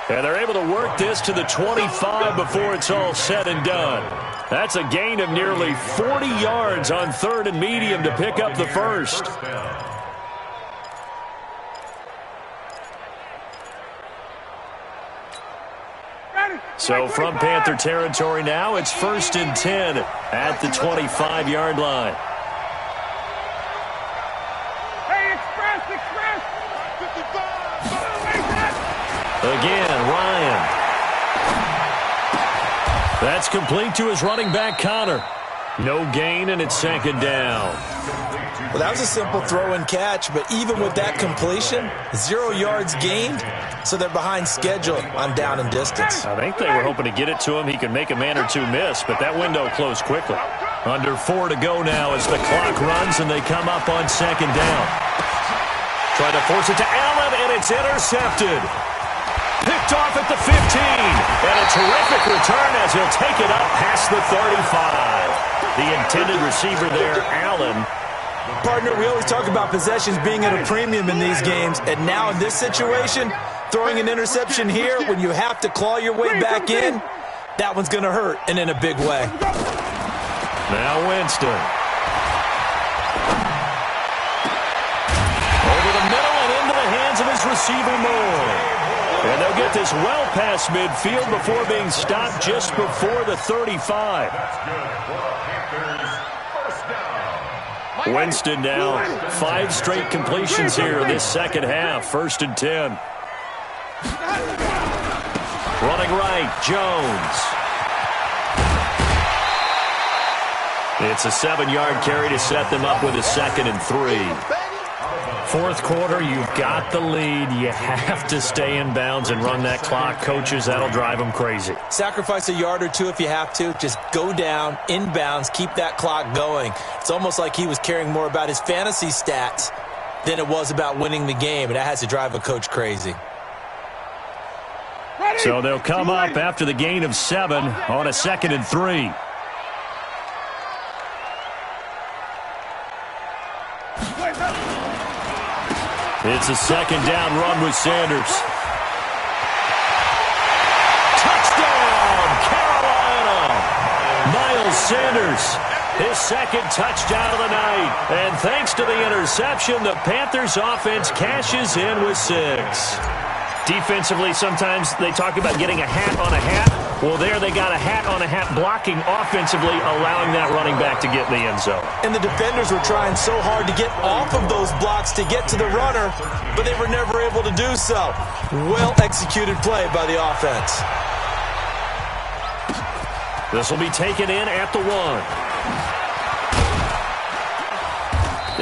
And they're able to work this to the 25 before it's all said and done. That's a gain of nearly 40 yards on 3rd and medium to pick up the first. So from Panther territory now, it's 1st and 10 at the 25-yard line. Again, Ryan. That's complete to his running back, Connor. No gain, and it's 2nd down. Well, that was a simple throw and catch, but even with that completion, 0 yards gained, so they're behind schedule on down and distance. I think they were hoping to get it to him. He could make a man or two miss, but that window closed quickly. Under 4 to go now as the clock runs, and they come up on 2nd down. Try to force it to Allen, and it's intercepted. Picked off at the 15, and a terrific return as he'll take it up past the 35. The intended receiver there, Allen. Partner, we always talk about possessions being at a premium in these games, and now in this situation, throwing an interception here when you have to claw your way back in, that one's going to hurt, and in a big way. Now Winston. Over the middle and into the hands of his receiver, Moore. And they'll get this well past midfield before being stopped just before the 35. Winston now 5 straight completions here in this second half. 1st and 10. Running right, Jones. It's a 7-yard carry to set them up with a 2nd and 3. 4th quarter, you've got the lead. You have to stay in bounds and run that clock. Coaches, that'll drive them crazy. Sacrifice a yard or two if you have to. Just go down, in bounds, keep that clock going. It's almost like he was caring more about his fantasy stats than it was about winning the game, and that has to drive a coach crazy. So they'll come up after the gain of 7 on a 2nd and 3. It's a 2nd down run with Sanders. Touchdown, Carolina! Miles Sanders, his 2nd touchdown of the night. And thanks to the interception, the Panthers offense cashes in with 6. Defensively, sometimes they talk about getting a hat on a hat. Well, there they got a hat on a hat blocking offensively, allowing that running back to get in the end zone. And the defenders were trying so hard to get off of those blocks to get to the runner, but they were never able to do so. Well-executed play by the offense. This will be taken in at the 1.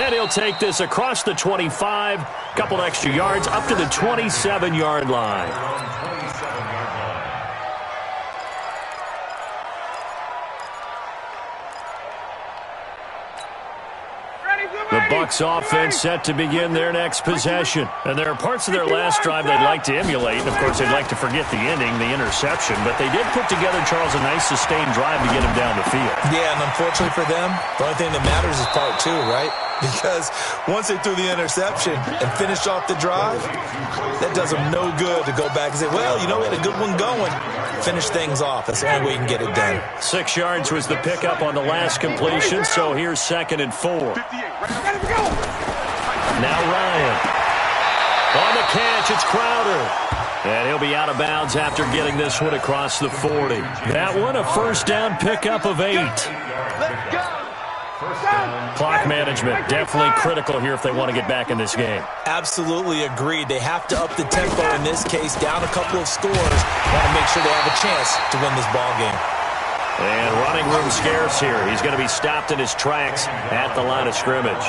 And he'll take this across the 25, couple extra yards, up to the 27-yard line. The Bucs offense set to begin their next possession. And there are parts of their last drive they'd like to emulate. And, of course, they'd like to forget the ending, the interception. But they did put together, Charles, a nice sustained drive to get him down the field. Yeah, and unfortunately for them, the only thing that matters is part 2, right? Because once they threw the interception and finished off the drive, that does them no good to go back and say, well, you know, we had a good one going. Finish things off. That's the only way you can get it done. 6 yards was the pickup on the last completion, so here's 2nd and 4. Now Ryan. On the catch, it's Crowder. And he'll be out of bounds after getting this one across the 40. That one, a 1st down pickup of 8. Clock management, definitely critical here if they want to get back in this game. Absolutely agreed. They have to up the tempo in this case, down a couple of scores. Want to make sure they have a chance to win this ball game. And running room scarce here. He's going to be stopped in his tracks at the line of scrimmage.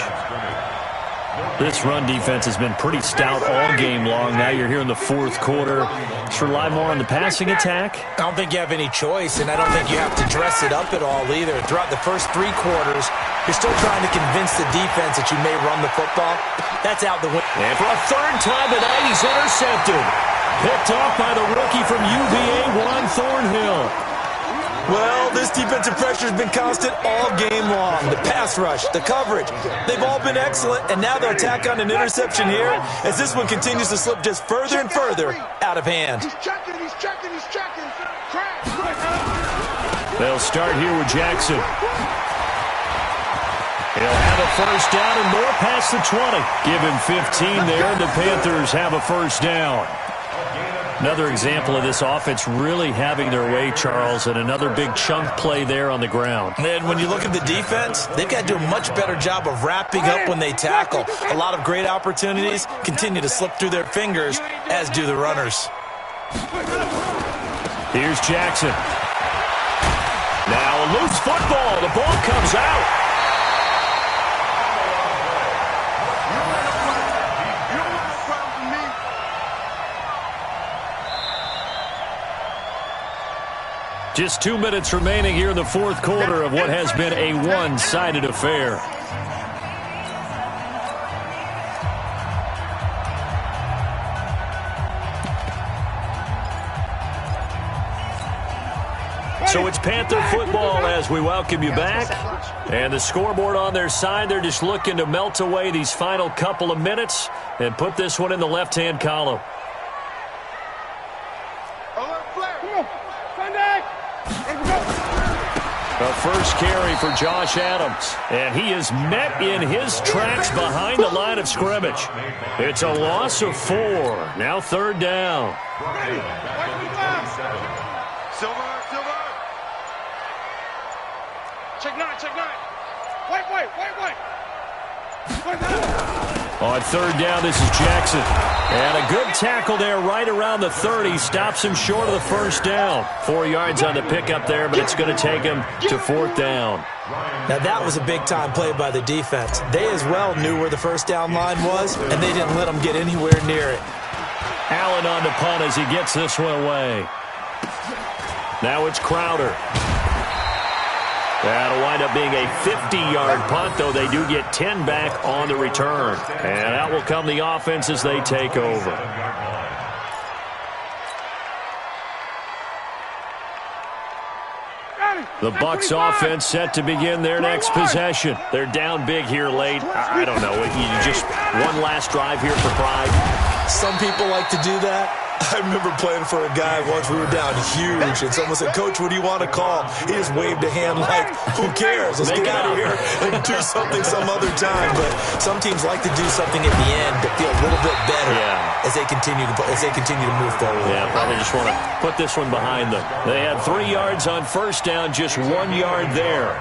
This run defense has been pretty stout all game long. Now you're here in the fourth quarter. Just rely more on the passing attack? I don't think you have any choice, and I don't think you have to dress it up at all either. Throughout the first 3 quarters, you're still trying to convince the defense that you may run the football. That's out the window. And for a third time tonight, he's intercepted. Picked off by the rookie from UVA, Juan Thornhill. Well, this defensive pressure has been constant all game long. The pass rush, the coverage, they've all been excellent, and now they'll tack on an interception here as this one continues to slip just further and further out of hand. He's checking. Crash. They'll start here with Jackson. He'll have a first down and more past the 20. Give him 15 there, and the Panthers have a first down. Another example of this offense really having their way, Charles, and another big chunk play there on the ground. And when you look at the defense, they've got to do a much better job of wrapping up when they tackle. A lot of great opportunities continue to slip through their fingers, as do the runners. Here's Jackson. Now a loose football. The ball comes out. Just 2 minutes remaining here in the fourth quarter of what has been a one-sided affair. So it's Panther football as we welcome you back. And the scoreboard on their side, they're just looking to melt away these final couple of minutes and put this one in the left-hand column. The first carry for Josh Adams, and he is met in his tracks behind the line of scrimmage. It's a loss of 4. Now third down. Silver. Check 9. Wait. On third down, this is Jackson. And a good tackle there right around the 30. Stops him short of the first down. 4 yards on the pickup there, but it's going to take him to fourth down. Now that was a big-time play by the defense. They as well knew where the first down line was, and they didn't let them get anywhere near it. Allen on the punt as he gets this one away. Now it's Crowder. That'll wind up being a 50-yard punt, though they do get 10 back on the return. And out will come the offense as they take over. The Bucs offense set to begin their next possession. They're down big here late. I don't know. You just one last drive here for pride. Some people like to do that. I remember playing for a guy once. We were down huge, and someone said, "Coach, what do you want to call?" He just waved a hand like, "Who cares? Let's get out of here and do something some other time." But some teams like to do something at the end to feel a little bit better as they continue to move forward. Yeah, probably just want to put this one behind them. They had 3 yards on first down, just 1 yard there.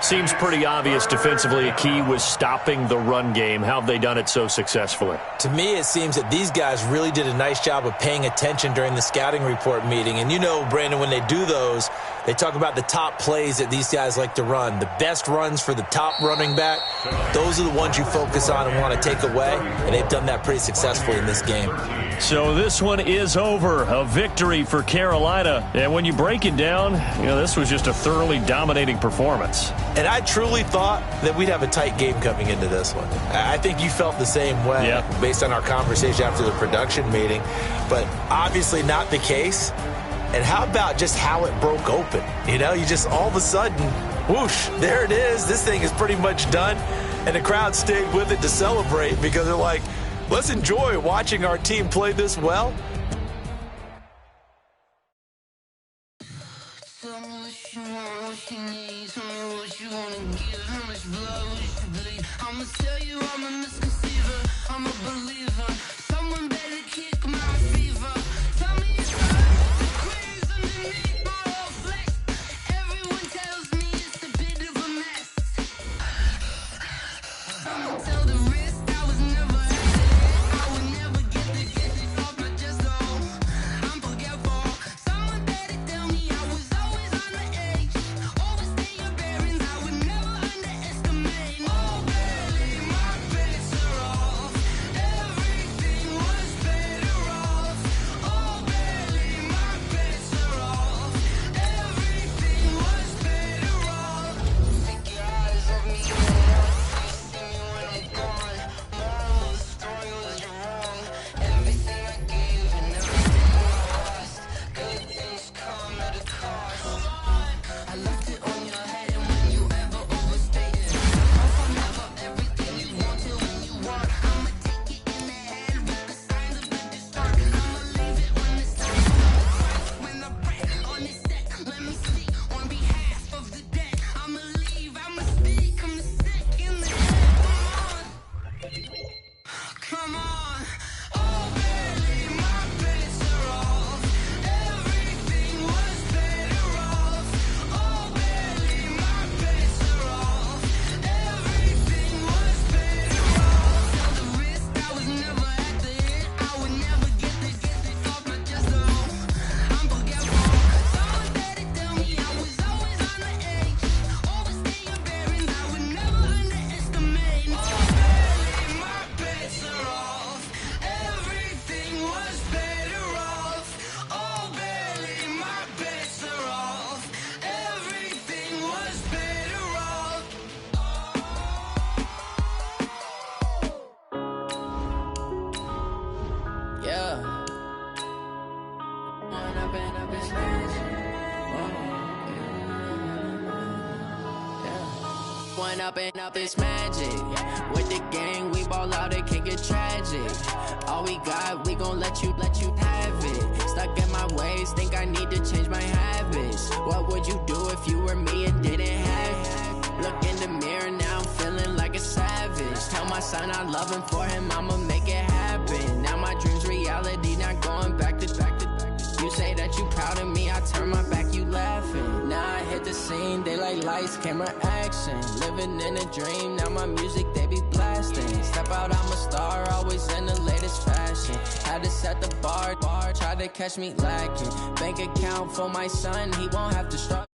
Seems pretty obvious defensively a key was stopping the run game. How have they done it so successfully? To me, it seems that these guys really did a nice job of paying attention during the scouting report meeting. And you know, Brandon, when they do those, they talk about the top plays that these guys like to run. The best runs for the top running back, those are the ones you focus on and want to take away. And they've done that pretty successfully in this game. So this one is over. A victory for Carolina. And when you break it down, you know, this was just a thoroughly dominating performance. And I truly thought that we'd have a tight game coming into this one. I think you felt the same way based on our conversation after the production meeting, but obviously not the case. And how about just how it broke open? You know, you just all of a sudden, whoosh, there it is. This thing is pretty much done. And the crowd stayed with it to celebrate because they're like, let's enjoy watching our team play this well. One up and up, it's magic. With the gang, we ball out, it can get tragic. All we got, we gon' let you have it. Stuck in my ways, think I need to change my habits. What would you do if you were me and didn't have it? Look in the mirror, now I'm feeling like a savage. Tell my son I love him, for him I'ma make it happen. Now my dream's reality, not going back to. You say that you proud of me, I turn my back, you laughing. Now I hit the scene, they like lights, camera, action. Living in a dream, now my music, they be blasting. Step out, I'm a star, always in the latest fashion. Had to set the bar, try to catch me lacking. Bank account for my son, he won't have to struggle.